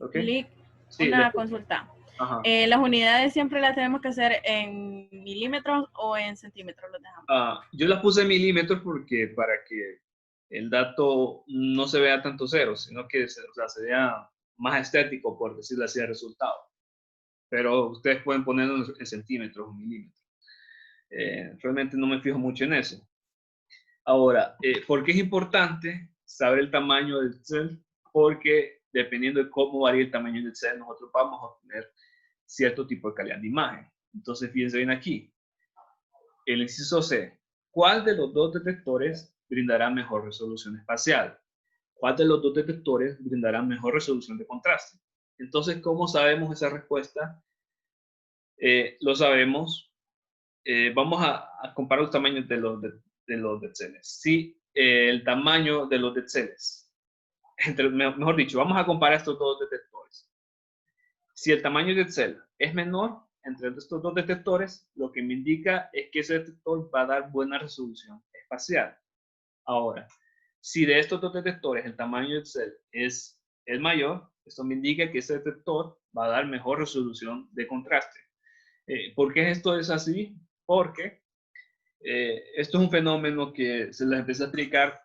¿Ok? Lick, Sí, una consulta. Ajá. ¿Las unidades siempre las tenemos que hacer en milímetros o en centímetros? ¿Los dejamos? Yo las puse en milímetros porque para que el dato no se vea tanto cero, sino que se vea más estético, por decirlo así, el resultado. Pero ustedes pueden ponerlo en centímetros o milímetros. Realmente no me fijo mucho en eso. Ahora, ¿por qué es importante saber el tamaño del DeepSeek? Porque dependiendo de cómo varía el tamaño del DeepSeek, nosotros vamos a obtener cierto tipo de calidad de imagen. Entonces, fíjense bien aquí. El inciso C. ¿Cuál de los dos detectores brindará mejor resolución espacial? ¿Cuál de los dos detectores brindará mejor resolución de contraste? Entonces, ¿cómo sabemos esa respuesta? Lo sabemos. Vamos a comparar los tamaños de los DeepSeek. Si el tamaño de los DeepSeek, mejor dicho, vamos a comparar estos dos detectores. Si el tamaño de DeepSeek es menor entre estos dos detectores, lo que me indica es que ese detector va a dar buena resolución espacial. Ahora, si de estos dos detectores el tamaño de DeepSeek es el mayor, esto me indica que ese detector va a dar mejor resolución de contraste. ¿Por qué esto es así? Porque esto es un fenómeno que se les empecé a explicar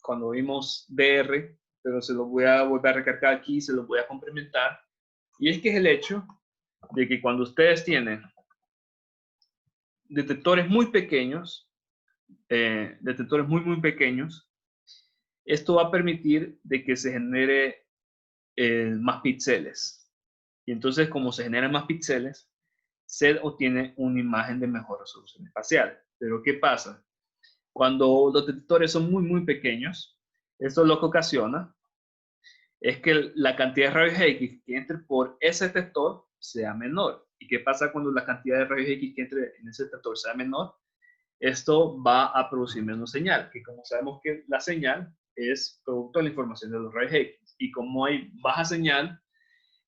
cuando vimos VR, pero se lo voy a volver a recargar aquí, se lo voy a complementar. Y es que es el hecho de que cuando ustedes tienen detectores muy pequeños, muy pequeños, esto va a permitir de que se genere más píxeles. Y entonces, como se generan más píxeles, se obtiene una imagen de mejor resolución espacial. Pero ¿qué pasa? Cuando los detectores son muy pequeños, esto lo que ocasiona es que la cantidad de rayos X que entre por ese detector sea menor. ¿Y qué pasa cuando la cantidad de rayos X que entre en ese detector sea menor? Esto va a producir menos señal, que como sabemos que la señal es producto de la información de los rayos X. Y como hay baja señal,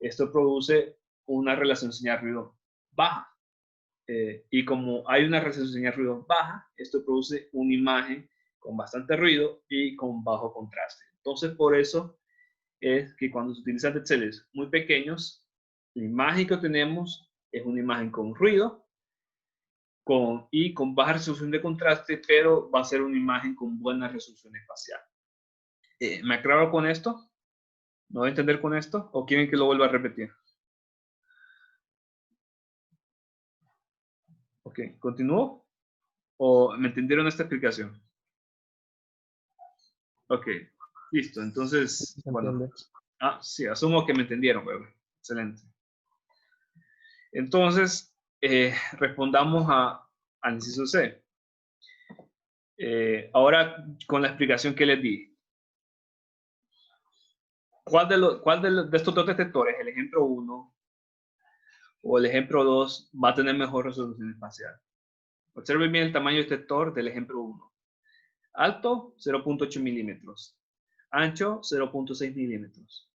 esto produce una relación señal-ruido baja. Y como hay una relación señal-ruido baja, esto produce una imagen con bastante ruido y con bajo contraste. Entonces, por eso es que cuando se utilizan DXLs muy pequeños, la imagen que tenemos es una imagen con ruido y con baja resolución de contraste, pero va a ser una imagen con buena resolución espacial. ¿Me aclaro con esto? ¿No voy a entender con esto? ¿O quieren que lo vuelva a repetir? Ok, ¿continúo? ¿O me entendieron esta explicación? Ok, listo. Entonces, ¿Se bueno. entiende? Sí, asumo que me entendieron, bebé. Excelente. Entonces, respondamos al inciso C. Ahora, con la explicación que les di. ¿Cuál de estos dos detectores, el ejemplo 1 o el ejemplo 2, va a tener mejor resolución espacial? Observen bien el tamaño del detector del ejemplo 1. Alto, 0.8 milímetros. Ancho, 0.6 milímetros.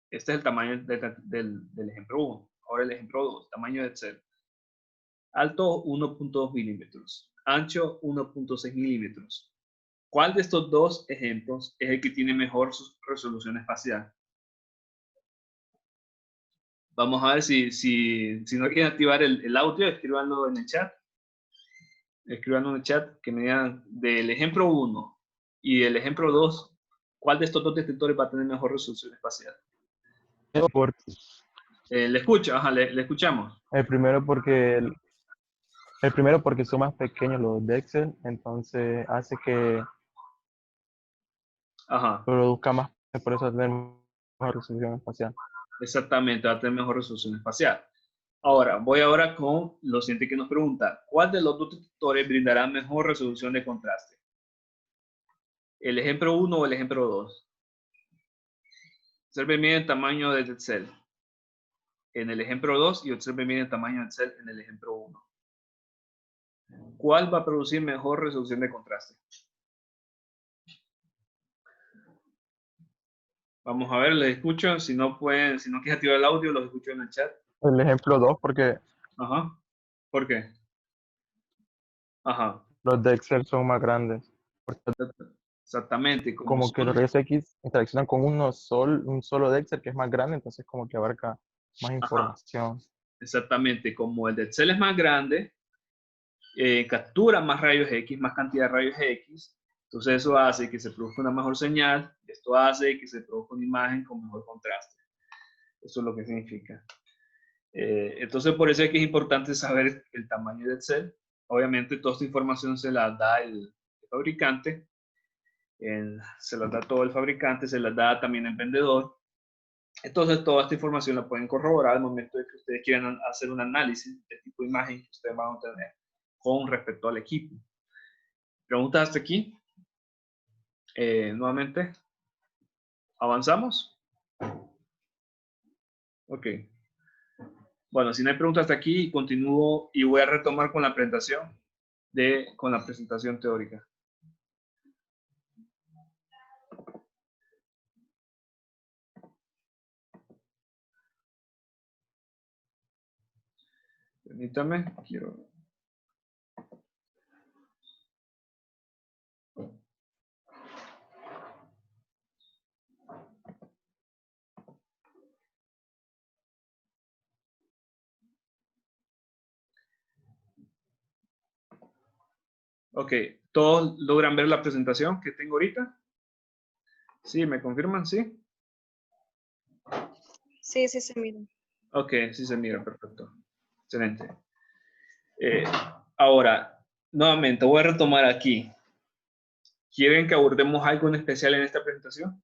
Este es el tamaño del ejemplo 1. Ahora el ejemplo 2, tamaño de cel. Alto, 1.2 milímetros. Ancho, 1.6 milímetros. ¿Cuál de estos dos ejemplos es el que tiene mejor resolución espacial? Vamos a ver si no quieren activar el audio, escríbanlo en el chat. Escríbanlo en el chat que me digan del ejemplo 1 y del ejemplo 2, ¿cuál de estos dos detectores va a tener mejor resolución espacial? Le escucho, ajá, le escuchamos. El primero porque son más pequeños los DXL, entonces hace que Ajá, produzca más, por eso tener mejor resolución espacial. exactamente, va a tener mejor resolución espacial. Ahora, voy ahora con lo siguiente que nos pregunta. ¿Cuál de los dos detectores brindará mejor resolución de contraste? ¿El ejemplo 1 o el ejemplo 2? Observen bien el tamaño del cel en el ejemplo 2 y observen bien el tamaño del cel en el ejemplo 1. ¿Cuál va a producir mejor resolución de contraste? Vamos a ver, les escucho. Si no quieren activar el audio, los escucho en el chat. El ejemplo 2 porque Ajá. ¿Por qué? Ajá. los DXL son más grandes. Exactamente. Como que los rayos X interaccionan con un solo DXL que es más grande, entonces como que abarca más información. Exactamente. Como el del cel es más grande, captura más rayos X, más cantidad de rayos X. Entonces eso hace que se produzca una mejor señal. Esto hace que se produzca una imagen con mejor contraste. Eso es lo que significa. Entonces por eso es que es importante saber el tamaño del cel. Obviamente toda esta información se la da el fabricante. Se las da todo el fabricante, se las da también el vendedor. Entonces, toda esta información la pueden corroborar al momento de que ustedes quieran hacer un análisis del tipo de imagen que ustedes van a obtener con respecto al equipo. ¿Preguntas hasta aquí? Nuevamente, ¿avanzamos? Ok. Bueno, si no hay preguntas hasta aquí, continúo y voy a retomar con la presentación teórica. Permítame, quiero... Ok, ¿todos logran ver la presentación que tengo ahorita? ¿Sí? ¿Me confirman? ¿Sí? Sí, sí se mira. Ok, sí se mira, perfecto. Excelente. Ahora, nuevamente, voy a retomar aquí. ¿Quieren que abordemos algo en especial en esta presentación?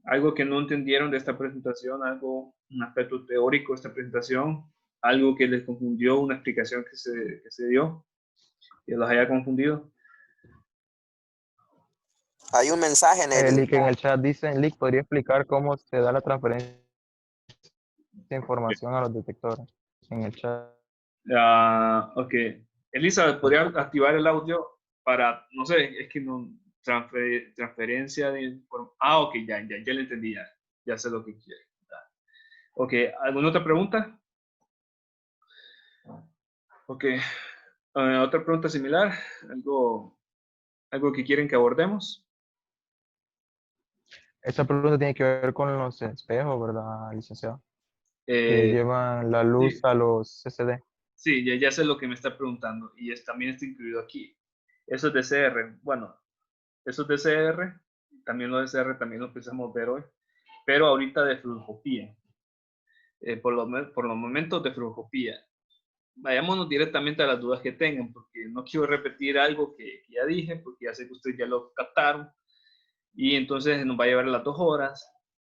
¿Algo que no entendieron de esta presentación? Un aspecto teórico de esta presentación? ¿Algo que les confundió, una explicación que se dio, que los haya confundido? Hay un mensaje Lick en el chat dice, Lick, ¿podría explicar cómo se da la transferencia de información a los detectores? En el chat. Ok. Elizabeth, ¿podría activar el audio para, no sé, es que no, transferencia de información? Ok, ya le entendí ya. ya sé lo que quiere. Ok, ¿alguna otra pregunta? Ok, otra pregunta similar, algo que quieren que abordemos. Esta pregunta tiene que ver con los espejos, ¿verdad, licenciado? Que llevan la luz Sí, a los CCD. sí, ya sé lo que me está preguntando y también está incluido aquí. Eso es de CR. Bueno, eso es de CR, también lo de CR también lo empezamos a ver hoy, pero ahorita de fluoroscopía. Por los momentos de fluoroscopía. Vayámonos directamente a las dudas que tengan, porque no quiero repetir algo que ya dije, porque ya sé que ustedes ya lo captaron, y entonces nos va a llevar las 2 horas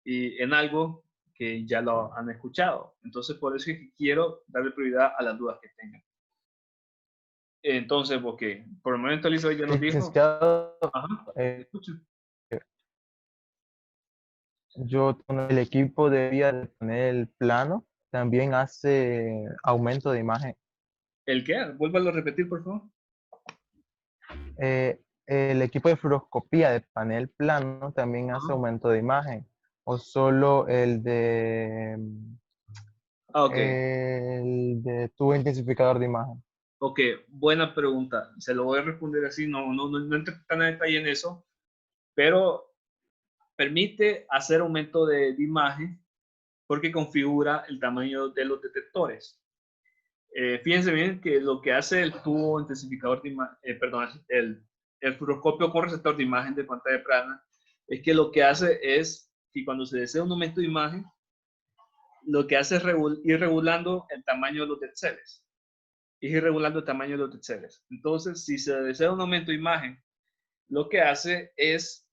y en algo que ya lo han escuchado. Entonces, por eso es que quiero darle prioridad a las dudas que tengan. Entonces, porque por el momento Elizabeth ya nos dijo. Licenciado, Ajá, escucho. yo con el equipo de vía de panel plano también hace aumento de imagen. ¿El qué? Vuélvalo a repetir, por favor. El equipo de fluoroscopía de panel plano también hace Ajá. aumento de imagen. O solo el de Ok. el de tubo intensificador de imagen. Ok, buena pregunta. Se lo voy a responder así, no entro tan en detalle en eso, pero permite hacer aumento de imagen porque configura el tamaño de los detectores. Fíjense bien que lo que hace el tubo intensificador de imagen, perdón, el fluoroscopio con receptor de imagen de pantalla plana, es que lo que hace es que cuando se desea un aumento de imagen, lo que hace es ir regulando el tamaño de los píxeles. Ir regulando el tamaño de los píxeles. Entonces, si se desea un aumento de imagen, lo que hace es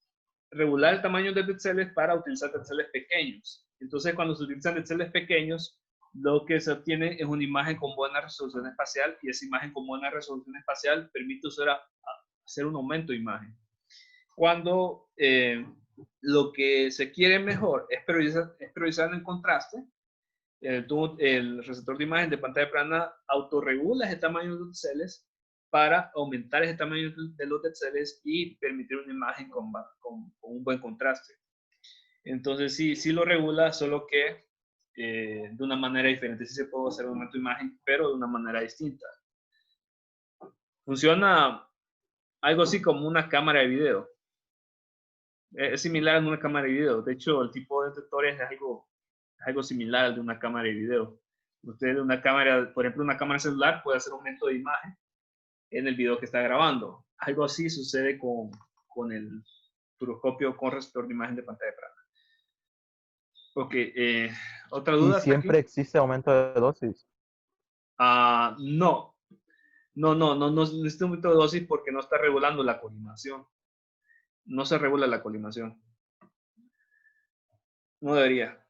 regular el tamaño de píxeles para utilizar píxeles pequeños. Entonces, cuando se utilizan píxeles pequeños, lo que se obtiene es una imagen con buena resolución espacial y esa imagen con buena resolución espacial permite hacer un aumento de imagen. Cuando lo que se quiere mejor es priorizar en el contraste, el receptor de imagen de pantalla plana autorregula ese tamaño de los píxeles para aumentar ese tamaño de los píxeles y permitir una imagen con un buen contraste. Entonces sí lo regula, solo que de una manera diferente. Sí se puede hacer un aumento de imagen, pero de una manera distinta. Funciona algo así como una cámara de video. Es similar a una cámara de video. De hecho, el tipo de detectores es algo similar al de una cámara de video. Usted de una cámara, por ejemplo, una cámara celular puede hacer aumento de imagen en el video que está grabando. Algo así sucede con el fluoroscopio con receptor de imagen de pantalla plana. Ok, ¿otra Y duda hasta aquí? siempre existe aumento de dosis. No necesita un aumento de dosis porque no está regulando la colimación. No se regula la colimación. No debería.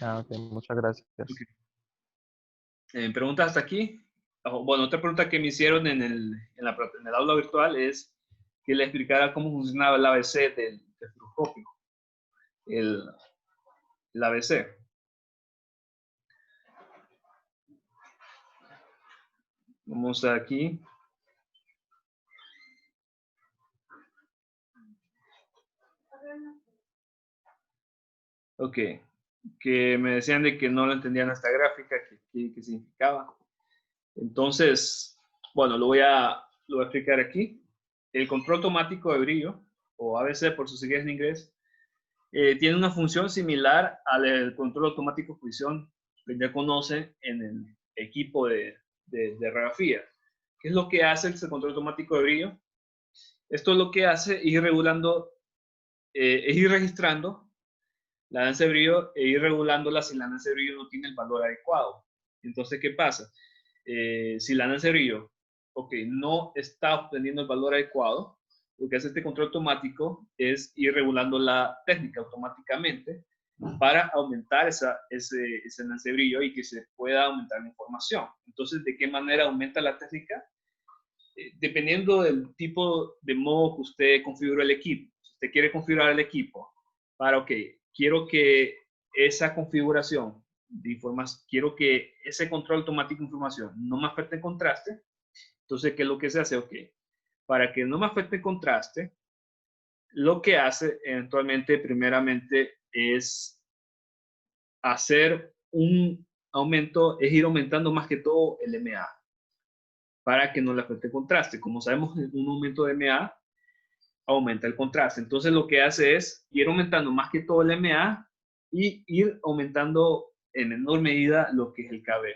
Ok, muchas gracias. Okay. ¿Preguntas hasta aquí? Bueno, otra pregunta que me hicieron en el aula virtual es que le explicara cómo funcionaba el ABC del fluoroscopio. El ABC. Vamos aquí. Ok. Que me decían de que no lo entendían esta gráfica, qué significaba. Entonces, bueno, lo voy a explicar aquí. El control automático de brillo, o ABC por sus siglas en inglés, tiene una función similar al control automático de exposición que ya conoce en el equipo de radiografía. ¿Qué es lo que hace el control automático de brillo? Esto es lo que hace ir regulando, es ir registrando la ganancia de brillo e ir regulándola si la ganancia de brillo no tiene el valor adecuado. Entonces, ¿qué pasa? Si la ganancia de brillo, no está obteniendo el valor adecuado, lo que hace este control automático es ir regulando la técnica automáticamente para aumentar ese ganancia de brillo y que se pueda aumentar la información. Entonces, ¿de qué manera aumenta la técnica? Dependiendo del tipo de modo que usted configura el equipo. Si usted quiere configurar el equipo para, quiero que esa configuración de información, quiero que ese control automático de información no me afecte el contraste. Entonces, ¿qué es lo que se hace? Para que no me afecte el contraste, lo que hace eventualmente, primeramente, es hacer un aumento, es ir aumentando más que todo el MA para que no le afecte el contraste. Como sabemos, un aumento de MA aumenta el contraste. Entonces lo que hace es ir aumentando más que todo el MA y ir aumentando en menor medida lo que es el KB,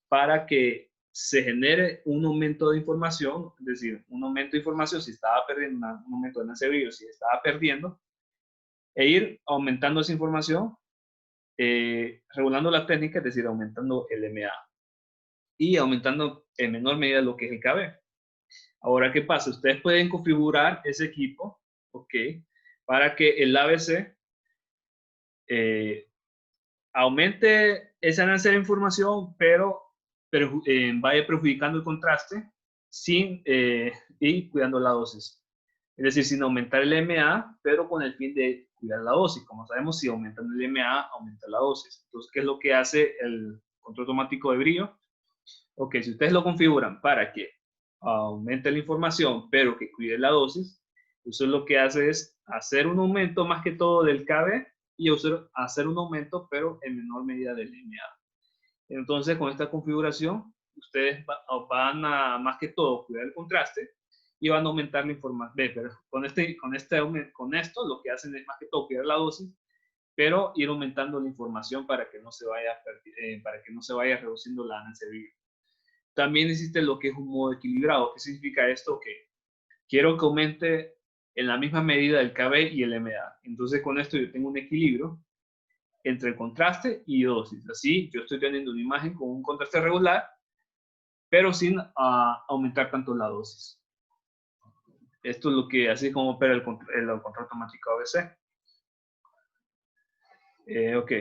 para que se genere un aumento de información, es decir, un aumento de información si estaba perdiendo, un aumento de enlace brillo si estaba perdiendo, e ir aumentando esa información, regulando la técnica, es decir, aumentando el MA y aumentando en menor medida lo que es el KB. Ahora, ¿qué pasa? Ustedes pueden configurar ese equipo, ¿ok? Para que el ABC aumente ese avance de información, pero vaya perjudicando el contraste y cuidando la dosis. Es decir, sin aumentar el MA, pero con el fin de cuidar la dosis. Como sabemos, si aumentan el MA, aumenta la dosis. Entonces, ¿qué es lo que hace el control automático de brillo? Ok, si ustedes lo configuran para que aumente la información, pero que cuide la dosis, eso lo que hace es hacer un aumento más que todo del KB y hacer un aumento, pero en menor medida del MA. Entonces, con esta configuración, ustedes van a, más que todo, cuidar el contraste y van a aumentar la información. Pero con esto, lo que hacen es más que todo cuidar la dosis, pero ir aumentando la información para que no se vaya reduciendo la ganancia de brillo. También existe lo que es un modo equilibrado. ¿Qué significa esto? Que quiero que aumente en la misma medida el KB y el MA. Entonces, con esto yo tengo un equilibrio entre el contraste y dosis. Así, yo estoy teniendo una imagen con un contraste regular, pero sin aumentar tanto la dosis. Esto es lo que, así como opera el control automático ABC. Ok.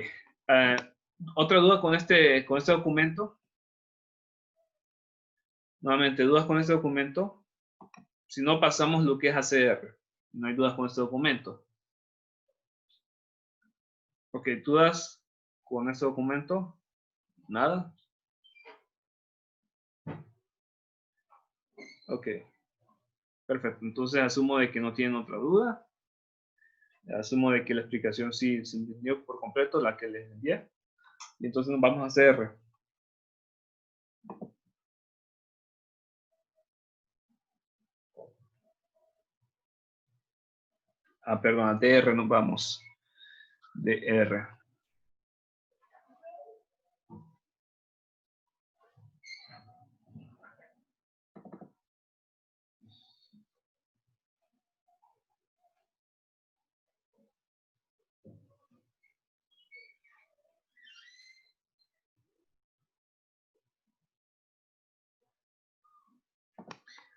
¿Otra duda con este documento? Nuevamente, ¿dudas con este documento? Si no, pasamos lo que es ACR. No hay dudas con este documento. Ok, ¿dudas con este documento? ¿Nada? Ok. Perfecto. Entonces asumo de que no tienen otra duda. Asumo de que la explicación sí se entendió por completo, la que les envié. Y entonces nos vamos a ACR. Perdón, a DR nos vamos. DR.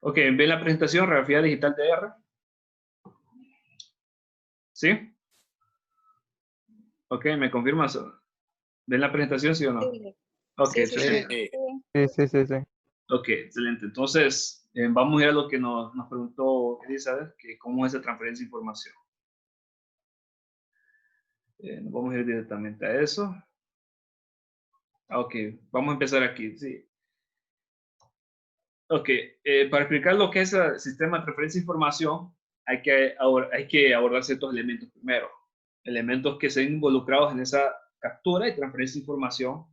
Ok, ¿ven la presentación? Radiografía digital DR. ¿Sí? Ok, ¿me confirmas? ¿Ven la presentación, sí o no? Sí. Ok, Sí, excelente. Sí. Ok, excelente. Entonces, vamos a ir a lo que nos preguntó Elizabeth, que cómo es esa transferencia de información. Nos vamos a ir directamente a eso. Ok, vamos a empezar aquí, sí. Ok, para explicar lo que es el sistema de transferencia de información, hay que abordar ciertos elementos primero. Elementos que se ven involucrados en esa captura y transferencia de información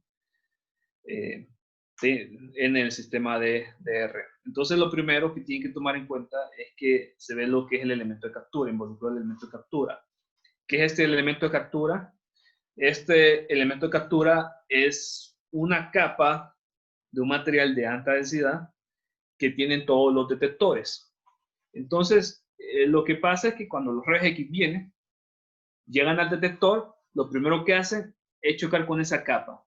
en el sistema de DR. Entonces, lo primero que tienen que tomar en cuenta es que se ve lo que es el elemento de captura, involucrado el elemento de captura. ¿Qué es este elemento de captura? Este elemento de captura es una capa de un material de alta densidad que tienen todos los detectores. Entonces, lo que pasa es que cuando los rayos X llegan al detector, lo primero que hacen es chocar con esa capa.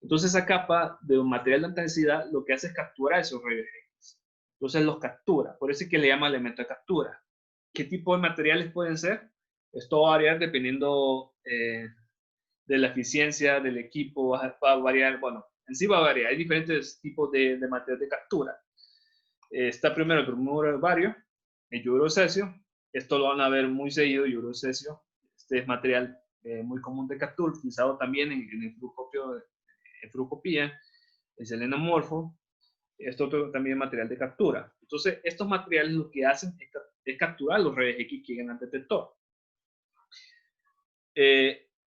Entonces, esa capa de un material de alta densidad lo que hace es capturar esos rayos X. Entonces, los captura. Por eso es que le llama elemento de captura. ¿Qué tipo de materiales pueden ser? Esto va a variar dependiendo de la eficiencia del equipo, va a variar, bueno, en sí va a variar. Hay diferentes tipos de material de captura. Está primero el bromuro de bario, el yoduro de cesio. Esto lo van a ver muy seguido, el yoduro de cesio. Este es material muy común de captura, utilizado también en frucopía, el selenomorfo. Esto también es material de captura. Entonces, estos materiales lo que hacen es capturar los rayos X que llegan al detector.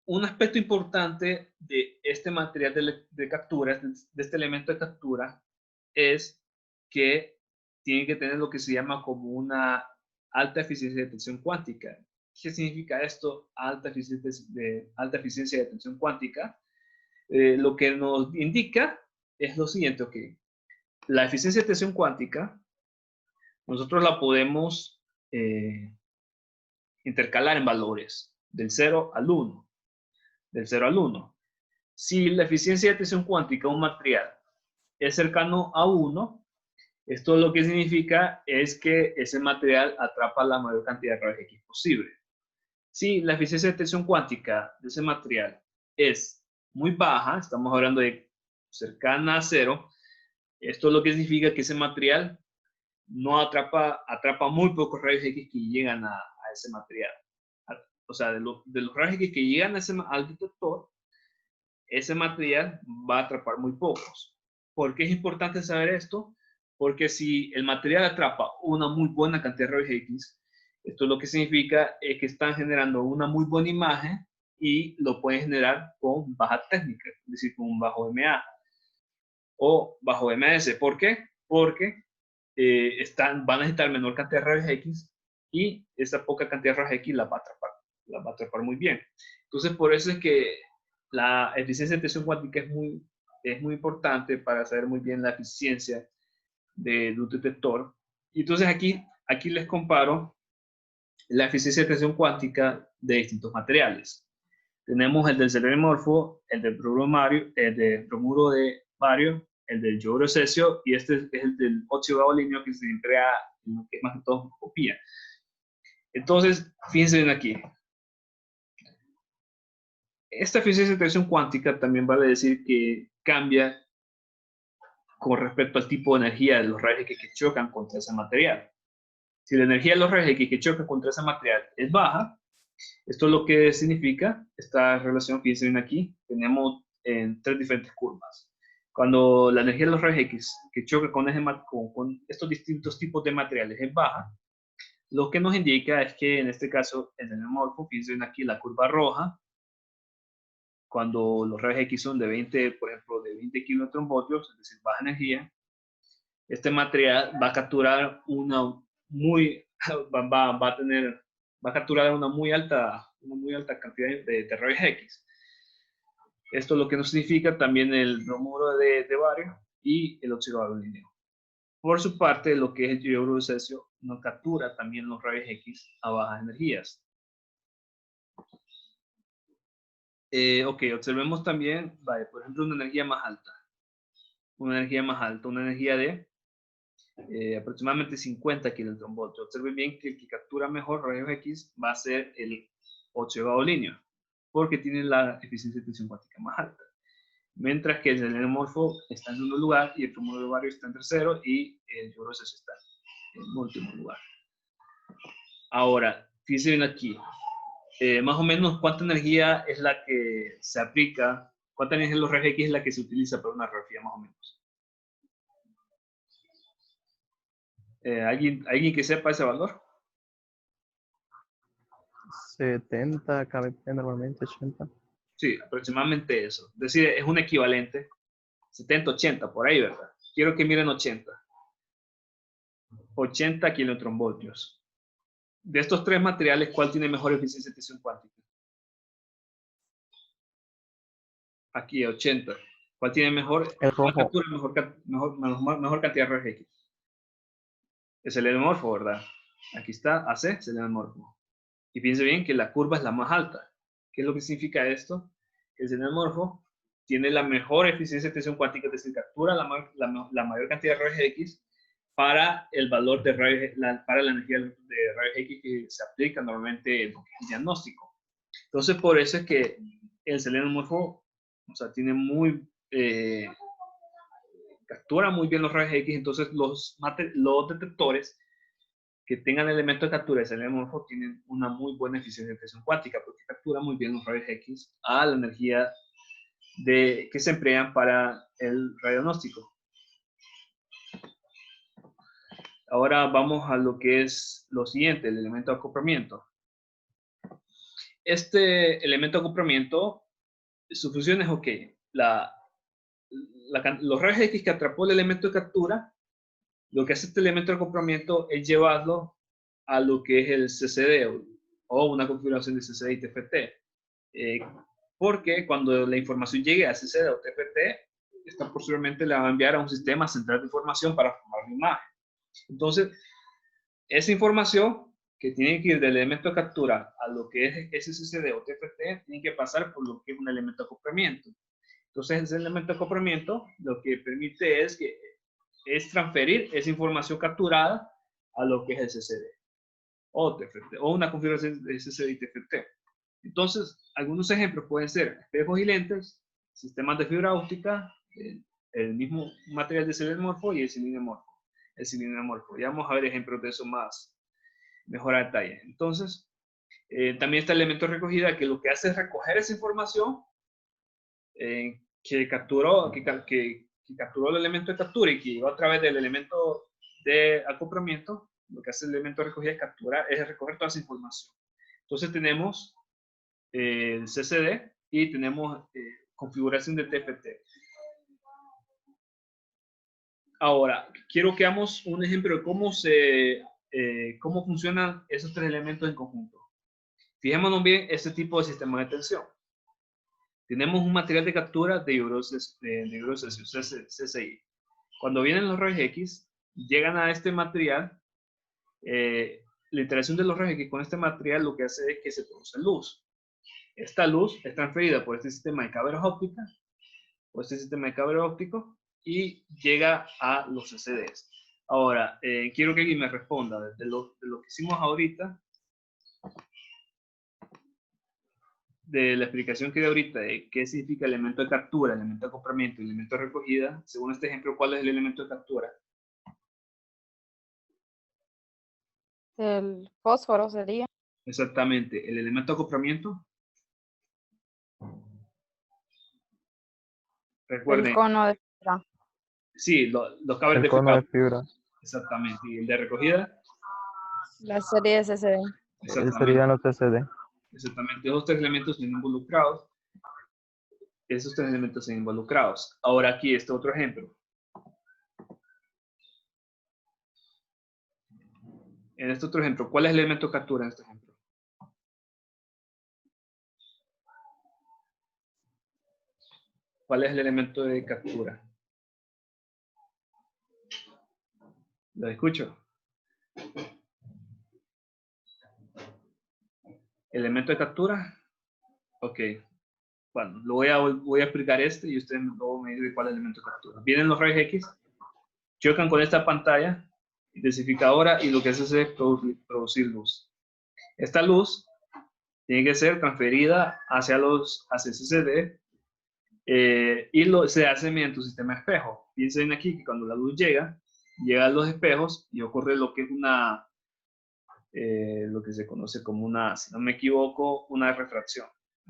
un aspecto importante de este material de captura, de este elemento de captura, es que tiene que tener lo que se llama como una alta eficiencia de detección cuántica. ¿Qué significa esto? Alta eficiencia de detección cuántica. Lo que nos indica es lo siguiente, ok. La eficiencia de detección cuántica, nosotros la podemos intercalar en valores del 0 al 1. Del 0 al 1. Si la eficiencia de detección cuántica de un material es cercano a 1, esto lo que significa es que ese material atrapa la mayor cantidad de rayos X posible. Si la eficiencia de detección cuántica de ese material es muy baja, estamos hablando de cercana a 0, esto lo que significa que ese material no atrapa muy pocos rayos X que llegan a ese material. O sea, de los rayos X que llegan al detector, ese material va a atrapar muy pocos. ¿Por qué es importante saber esto? Porque si el material atrapa una muy buena cantidad de rayos X, esto lo que significa es que están generando una muy buena imagen y lo pueden generar con baja técnica, es decir, con un bajo MA o bajo MS. ¿Por qué? Porque van a necesitar menor cantidad de rayos X y esa poca cantidad de rayos X la va a atrapar muy bien. Entonces, por eso es que la eficiencia de detección cuántica es muy importante para saber muy bien la eficiencia de un detector. Y entonces aquí les comparo la eficiencia de detección cuántica de distintos materiales. Tenemos el del selenomorfo, el del bromuro de bario, el del yoduro de cesio, y este es el del óxido de aluminio que se emplea en lo que es más que todo copia. Entonces, fíjense bien aquí. Esta eficiencia de detección cuántica también vale decir que cambia con respecto al tipo de energía de los rayos X que chocan contra ese material. Si la energía de los rayos X que chocan contra ese material es baja, esto es lo que significa esta relación, fíjense bien aquí, tenemos en 3 diferentes curvas. Cuando la energía de los rayos X que choca con estos distintos tipos de materiales es baja, lo que nos indica es que en este caso, en el xenomorfo, fíjense bien aquí la curva roja, cuando los rayos X son de 20, por ejemplo, de 20 kilovoltios, es decir, baja energía, este material va a capturar va a capturar una muy alta cantidad de rayos X. Esto es lo que nos significa también el bromuro de bario y el óxido de aluminio. Por su parte, lo que es el yoduro de cesio no captura también los rayos X a bajas energías. Ok, observemos también, vale, por ejemplo, una energía más alta. Una energía de aproximadamente 50 kilovoltios. Observen bien que el que captura mejor rayos X va a ser el óxido de aluminio, porque tiene la eficiencia de detección cuántica más alta. Mientras que el selenomorfo está en segundo lugar y el bromuro de bario está en tercero y el yoduro de cesio está en último lugar. Ahora, fíjense bien aquí. Más o menos, ¿cuánta energía es la que se aplica? ¿Cuánta energía de los rayos X es la que se utiliza para una radiografía, más o menos? ¿Alguien que sepa ese valor? 70 kbp normalmente, 80. Sí, aproximadamente eso. Es decir, es un equivalente. 70, 80, por ahí, ¿verdad? Quiero que miren 80. 80 kilovoltios. De estos 3 materiales, ¿cuál tiene mejor eficiencia de detección cuántica? Aquí, 80. ¿Cuál tiene mejor? El ¿Cuál rojo. captura mejor cantidad de rayos X? Es el xenomorfo, ¿verdad? Aquí está AC, xenomorfo. Y fíjense bien que la curva es la más alta. ¿Qué es lo que significa esto? Que el xenomorfo tiene la mejor eficiencia de detección cuántica, es decir, captura la mayor cantidad de rayos X para el valor de para la energía de rayos X que se aplica normalmente en lo que es el diagnóstico. Entonces, por eso es que el xenomorfo, o sea, captura muy bien los rayos X, entonces los detectores que tengan elementos de captura de xenomorfo tienen una muy buena eficiencia de detección cuántica porque captura muy bien los rayos X a la energía que se emplean para el radiodiagnóstico. Ahora vamos a lo que es lo siguiente, el elemento de acoplamiento. este elemento de acoplamiento, su función es, ok, los rayos X que atrapó el elemento de captura, lo que hace este elemento de acoplamiento es llevarlo a lo que es el CCD o una configuración de CCD y TFT. Porque cuando la información llegue a CCD o TFT, esta posteriormente la va a enviar a un sistema central de información para formar una imagen. Entonces, esa información que tiene que ir del elemento de captura a lo que es SSD o TFT, tiene que pasar por lo que es un elemento de acoplamiento. Entonces, ese elemento de acoplamiento lo que permite es transferir esa información capturada a lo que es el SSD o TFT, o una configuración de SSD y TFT. Entonces, algunos ejemplos pueden ser espejos y lentes, sistemas de fibra óptica, el mismo material de selenmorfo y el silinemorfo. Ya vamos a ver ejemplos de eso mejor a detalle. Entonces, también está el elemento de recogida, que lo que hace es recoger esa información que capturó el elemento de captura y que llegó a través del elemento de acoplamiento. Lo que hace el elemento de recogida es recoger toda esa información. Entonces tenemos el CCD y tenemos configuración de TFT. Ahora, quiero que hagamos un ejemplo de cómo funcionan esos tres elementos en conjunto. Fijémonos bien este tipo de sistema de tensión. Tenemos un material de captura de hidróxido CCI. Cuando vienen los rayos X, llegan a este material. La interacción de los rayos X con este material lo que hace es que se produce luz. Esta luz es transferida por este sistema de cables ópticas y llega a los CCDs. Ahora, quiero que alguien me responda de lo que hicimos ahorita, de la explicación que di ahorita de qué significa elemento de captura, elemento de acoplamiento y elemento de recogida. Según este ejemplo, ¿cuál es el elemento de captura? El fósforo sería. Exactamente. ¿El elemento de acoplamiento? Recuerden. El cono de fibra. Sí, los cables El de cono de fibra. fibra. Exactamente. ¿Y el de recogida? La serie SSD. Serían los CCD. Exactamente. Esos tres elementos están involucrados. Ahora aquí este otro ejemplo. En este otro ejemplo, ¿cuál es el elemento de captura en este ejemplo? ¿Cuál es el elemento de captura? ¿Lo escucho? ¿Elemento de captura? Ok. Bueno, voy a explicar y ustedes luego me dicen cuál es el elemento de captura. Vienen los rayos X, chocan con esta pantalla intensificadora y lo que hace es producir luz. Esta luz tiene que ser transferida hacia CCD y se hace mediante un sistema de espejo. Piensen aquí que cuando la luz llega a los espejos y ocurre lo que es lo que se conoce como si no me equivoco, una refracción.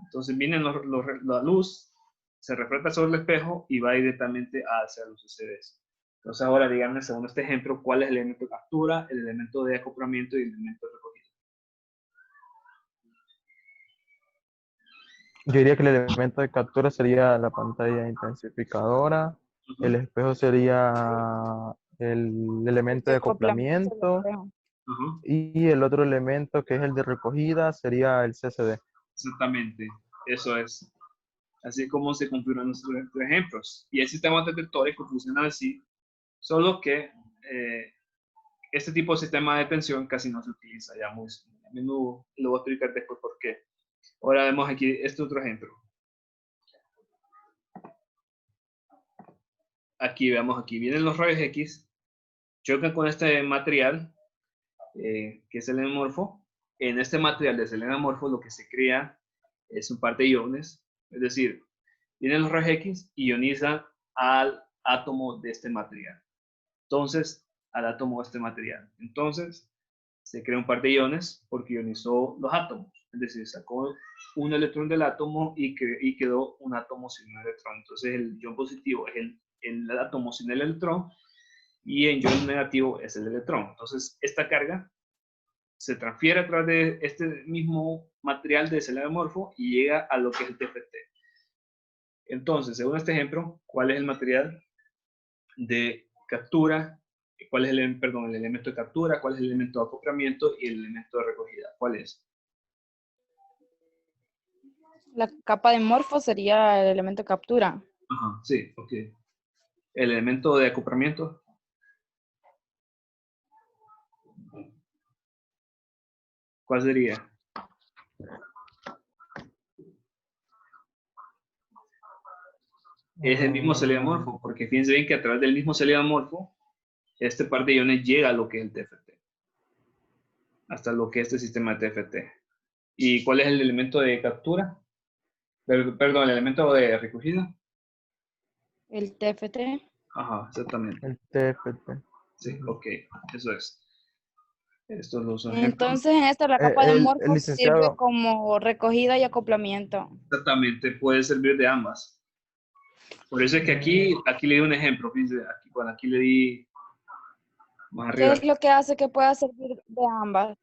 Entonces viene la luz, se refleja sobre el espejo y va directamente hacia los CCDs. Entonces ahora díganme, según este ejemplo, cuál es el elemento de captura, el elemento de acoplamiento y el elemento de recogida. Yo diría que el elemento de captura sería la pantalla intensificadora. El espejo sería el elemento de acoplamiento. Y el otro elemento, que es el de recogida, sería el CCD. Exactamente, eso es. Así como se configuran nuestros ejemplos. Y el sistema de detectores funciona así, solo que este tipo de sistema de tensión casi no se utiliza ya muy a menudo. Lo voy a explicar después por qué. Ahora vemos aquí este otro ejemplo. Aquí vienen los rayos X, chocan con este material, que es selenomorfo. En este material de selenomorfo lo que se crea es un par de iones, es decir, vienen los rayos X y ionizan al átomo de este material. Entonces, se crea un par de iones porque ionizó los átomos, es decir, sacó un electrón del átomo y quedó un átomo sin un electrón. Entonces, el ion positivo es el átomo sin el electrón y el ion negativo es el electrón. Entonces, esta carga se transfiere a través de este mismo material de selenomorfo y llega a lo que es el TFT. Entonces, según este ejemplo, ¿cuál es el material de captura? ¿Cuál es el elemento de captura? ¿Cuál es el elemento de acoplamiento y el elemento de recogida? ¿Cuál es? La capa de morfo sería el elemento de captura. Ajá, sí, ok. El elemento de acoplamiento. ¿Cuál sería? Es el mismo selenomorfo, porque fíjense bien que a través del mismo selenomorfo, este par de iones llega a lo que es el TFT, hasta lo que es este sistema de TFT. ¿Y cuál es el elemento de captura? Perdón, el elemento de recogida. El TFT. Ajá, exactamente. El TFT. Sí, ok, eso es. Estos los ejemplos. Entonces, en esta la capa de el morfo sirve licenciado, como recogida y acoplamiento. Exactamente, puede servir de ambas. Por eso es que aquí le di un ejemplo, fíjense, aquí le di más ¿Qué arriba. es lo que hace que pueda servir de ambas?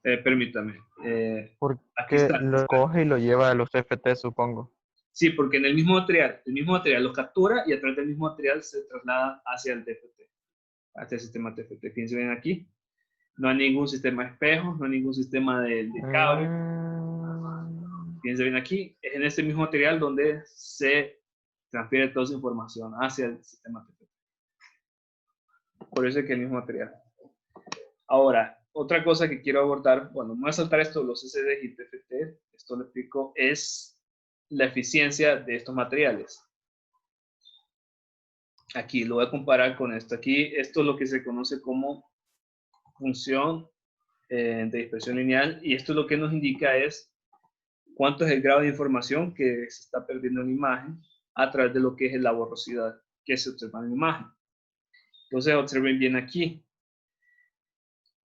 Permítame. Aquí porque está. lo coge y lo lleva a los FT, supongo. Sí, porque en el mismo material lo captura y a través del mismo material se traslada hacia el TFT, hacia el sistema TFT. Fíjense bien aquí. No hay ningún sistema de espejos, no hay ningún sistema de cable. Fíjense bien aquí. Es en este mismo material donde se transfiere toda esa información hacia el sistema TFT. Por eso es que el mismo material. Ahora, otra cosa que quiero abordar, bueno, me voy a saltar esto, los SSD y TFT, esto lo explico, es la eficiencia de estos materiales. Aquí lo voy a comparar con esto. Aquí, esto es lo que se conoce como función de dispersión lineal, y esto lo que nos indica es cuánto es el grado de información que se está perdiendo en la imagen a través de lo que es la borrosidad que se observa en la imagen. Entonces, observen bien aquí.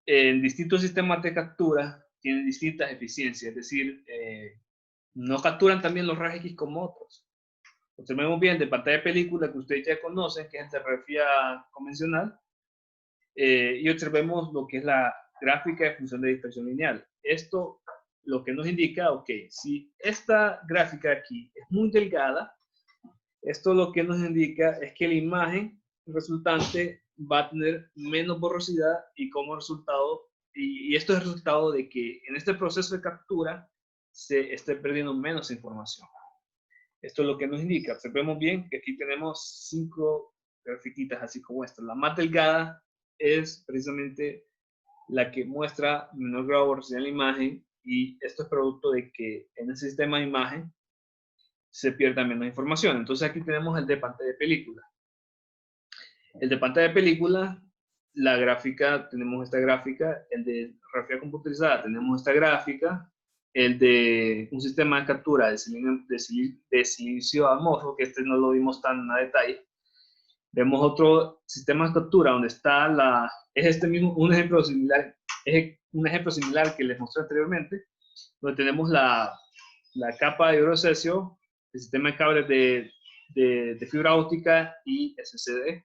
En distintos sistemas de captura tienen distintas eficiencias, es decir, no capturan también los rayos X como otros. Observemos bien de pantalla de película que ustedes ya conocen, que es el telegrafía convencional, y observemos lo que es la gráfica de función de dispersión lineal. Esto lo que nos indica, ok, si esta gráfica aquí es muy delgada, esto lo que nos indica es que la imagen resultante va a tener menos borrosidad y como resultado, y esto es el resultado de que en este proceso de captura se esté perdiendo menos información. Esto es lo que nos indica. Observemos bien que aquí tenemos 5 grafiquitas así como esta. La más delgada es precisamente la que muestra menor grado de borrosidad en la imagen, y esto es producto de que en el sistema de imagen se pierda menos información. Entonces aquí tenemos el de pantalla de película. El de pantalla de película, la gráfica, tenemos esta gráfica. El de grafía computarizada, tenemos esta gráfica. El de un sistema de captura de silicio amorfo, que este no lo vimos tan a detalle. Vemos otro sistema de captura donde está es este mismo, un ejemplo similar que les mostré anteriormente, donde tenemos la capa de hidrocecio, el sistema de cables de fibra óptica y SSD.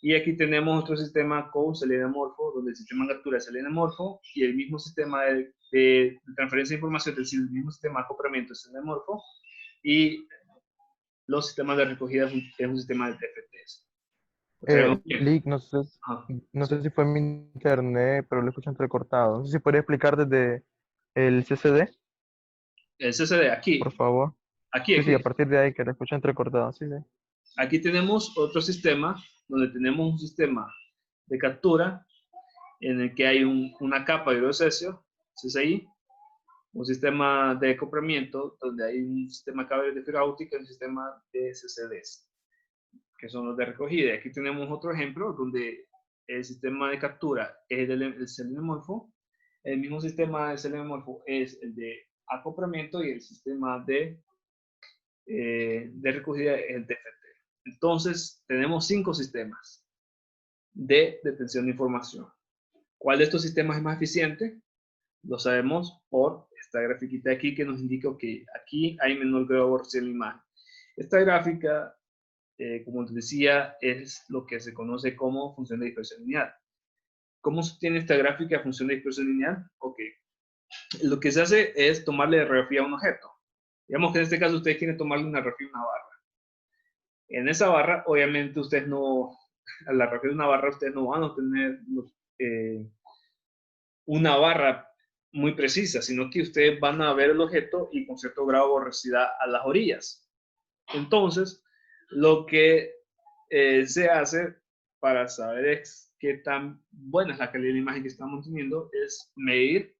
Y aquí tenemos otro sistema con selenomorfo, donde el sistema de captura es selenomorfo y el mismo sistema de transferencia de información, es decir, el mismo sistema de acoplamiento es selenomorfo, y los sistemas de recogida es un sistema de TFTs. Lick, no sé si fue mi internet, pero lo escucho entrecortado. No sé si podría explicar desde el CCD, El CCD, aquí. por favor. Aquí. Sí, a partir de ahí, que lo escucho entrecortado. Sí. Aquí tenemos otro sistema, donde tenemos un sistema de captura en el que hay una capa de hidrocecio, CCI, un sistema de acoplamiento donde hay un sistema de cables de fibra óptica y un sistema de CCDs, que son los de recogida. Aquí tenemos otro ejemplo donde el sistema de captura es el selenomorfo, el mismo sistema de selenomorfo es el de acoplamiento y el sistema de recogida es el TFT. Entonces, tenemos 5 sistemas de detención de información. ¿Cuál de estos sistemas es más eficiente? Lo sabemos por esta grafiquita aquí que nos indica que aquí hay menor grado de borrosidad en la imagen. Esta gráfica, como les decía, es lo que se conoce como función de dispersión lineal. ¿Cómo se obtiene esta gráfica de función de dispersión lineal? Ok. Lo que se hace es tomarle radiografía a un objeto. Digamos que en este caso ustedes quieren tomarle una radiografía a una barra. En esa barra, obviamente, ustedes no, a la radiografía de una barra, ustedes no van a obtener una barra muy precisa, sino que ustedes van a ver el objeto y con cierto grado de borrosidad a las orillas. Entonces, lo que se hace para saber qué tan buena es la calidad de la imagen que estamos teniendo es medir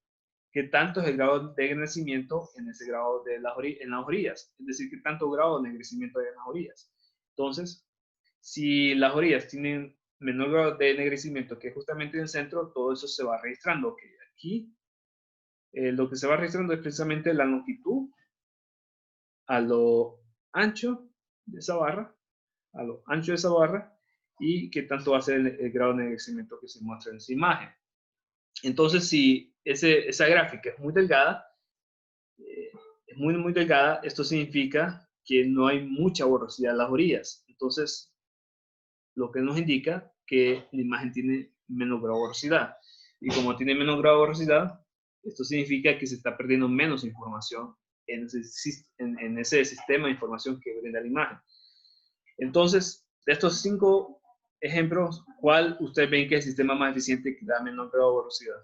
qué tanto es el grado de ennegrecimiento en ese grado de en las orillas, es decir, qué tanto grado de ennegrecimiento hay en las orillas. Entonces, si las orillas tienen menor grado de ennegrecimiento que justamente en el centro, todo eso se va registrando. Okay, aquí lo que se va registrando es precisamente la longitud a lo ancho de esa barra, y qué tanto va a ser el grado de ennegrecimiento que se muestra en esa imagen. Entonces, si esa gráfica es muy delgada, muy delgada, esto significa que no hay mucha borrosidad en las orillas. Entonces, lo que nos indica que la imagen tiene menos grado de borrosidad. Y como tiene menos grado de borrosidad, esto significa que se está perdiendo menos información en ese sistema de información que brinda la imagen. Entonces, de estos 5 ejemplos, ¿cuál ustedes ven que es el sistema más eficiente que da menor grado de borrosidad?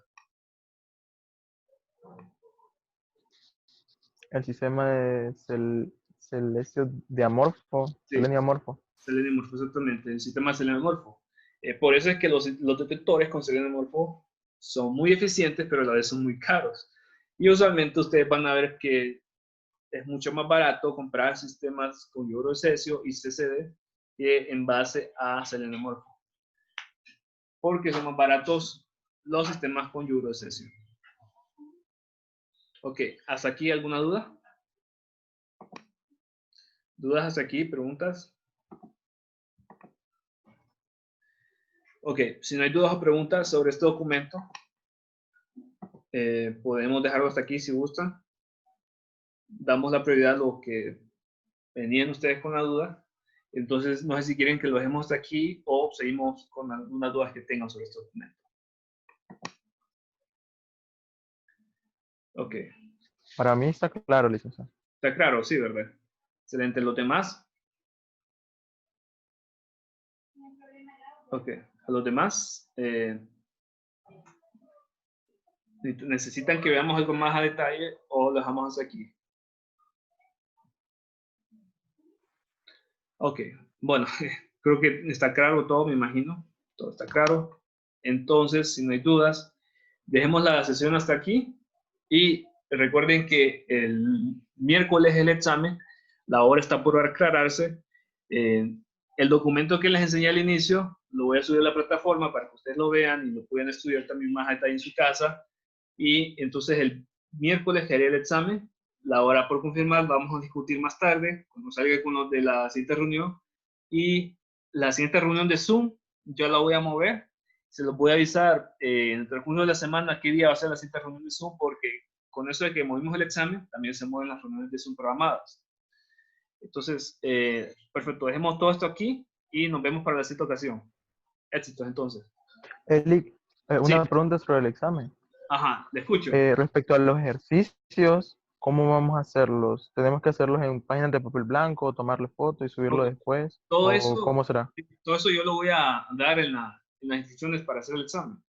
El sistema de Celesio diamorfo, Sí. seleniomorfo. Seleniomorfo, exactamente, el sistema seleniomorfo. Por eso es que los detectores con seleniomorfo son muy eficientes, pero a la vez son muy caros. Y usualmente ustedes van a ver que es mucho más barato comprar sistemas con yoduro de cesio y CCD que en base a seleniomorfo. Porque son más baratos los sistemas con yoduro de cesio. Ok, ¿hasta aquí alguna duda? ¿Dudas hasta aquí? ¿Preguntas? Ok, si no hay dudas o preguntas sobre este documento, podemos dejarlo hasta aquí si gustan. Damos la prioridad a lo que venían ustedes con la duda. Entonces, no sé si quieren que lo dejemos hasta aquí o seguimos con algunas dudas que tengan sobre este documento. Ok. Para mí está claro, licenciado. Está claro, sí, ¿verdad? Excelente. ¿Los demás? Ok. ¿A los demás? ¿Necesitan que veamos algo más a detalle o lo dejamos hasta aquí? Ok. Bueno, creo que está claro todo, me imagino. Todo está claro. Entonces, si no hay dudas, dejemos la sesión hasta aquí y recuerden que el miércoles el examen, la hora está por aclararse. El documento que les enseñé al inicio lo voy a subir a la plataforma para que ustedes lo vean y lo puedan estudiar también más a detalle en su casa. Y entonces el miércoles que haré el examen, la hora por confirmar, vamos a discutir más tarde, cuando salga con los de la siguiente reunión. Y la siguiente reunión de Zoom, yo la voy a mover. Se los voy a avisar en el transcurso de la semana qué día va a ser la siguiente reunión de Zoom, porque con eso de que movimos el examen, también se mueven las reuniones de Zoom programadas. Entonces, perfecto, dejemos todo esto aquí y nos vemos para la siguiente ocasión. Éxitos entonces. Eli, una Sí. pregunta sobre el examen. Ajá, le escucho. Respecto a los ejercicios, ¿cómo vamos a hacerlos? ¿Tenemos que hacerlos en páginas de papel blanco, tomarle foto y subirlo después? Todo ¿O eso, cómo será? todo eso yo lo voy a dar en las instrucciones para hacer el examen.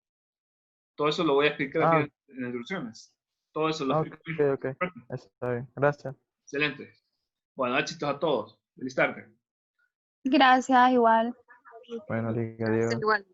Todo eso lo voy a explicar aquí en las instrucciones. Todo eso lo explico. Ok. Está bien. Gracias. Excelente. Bueno, éxitos a todos. Feliz tarde. Gracias, igual. Bueno, adiós. Igual.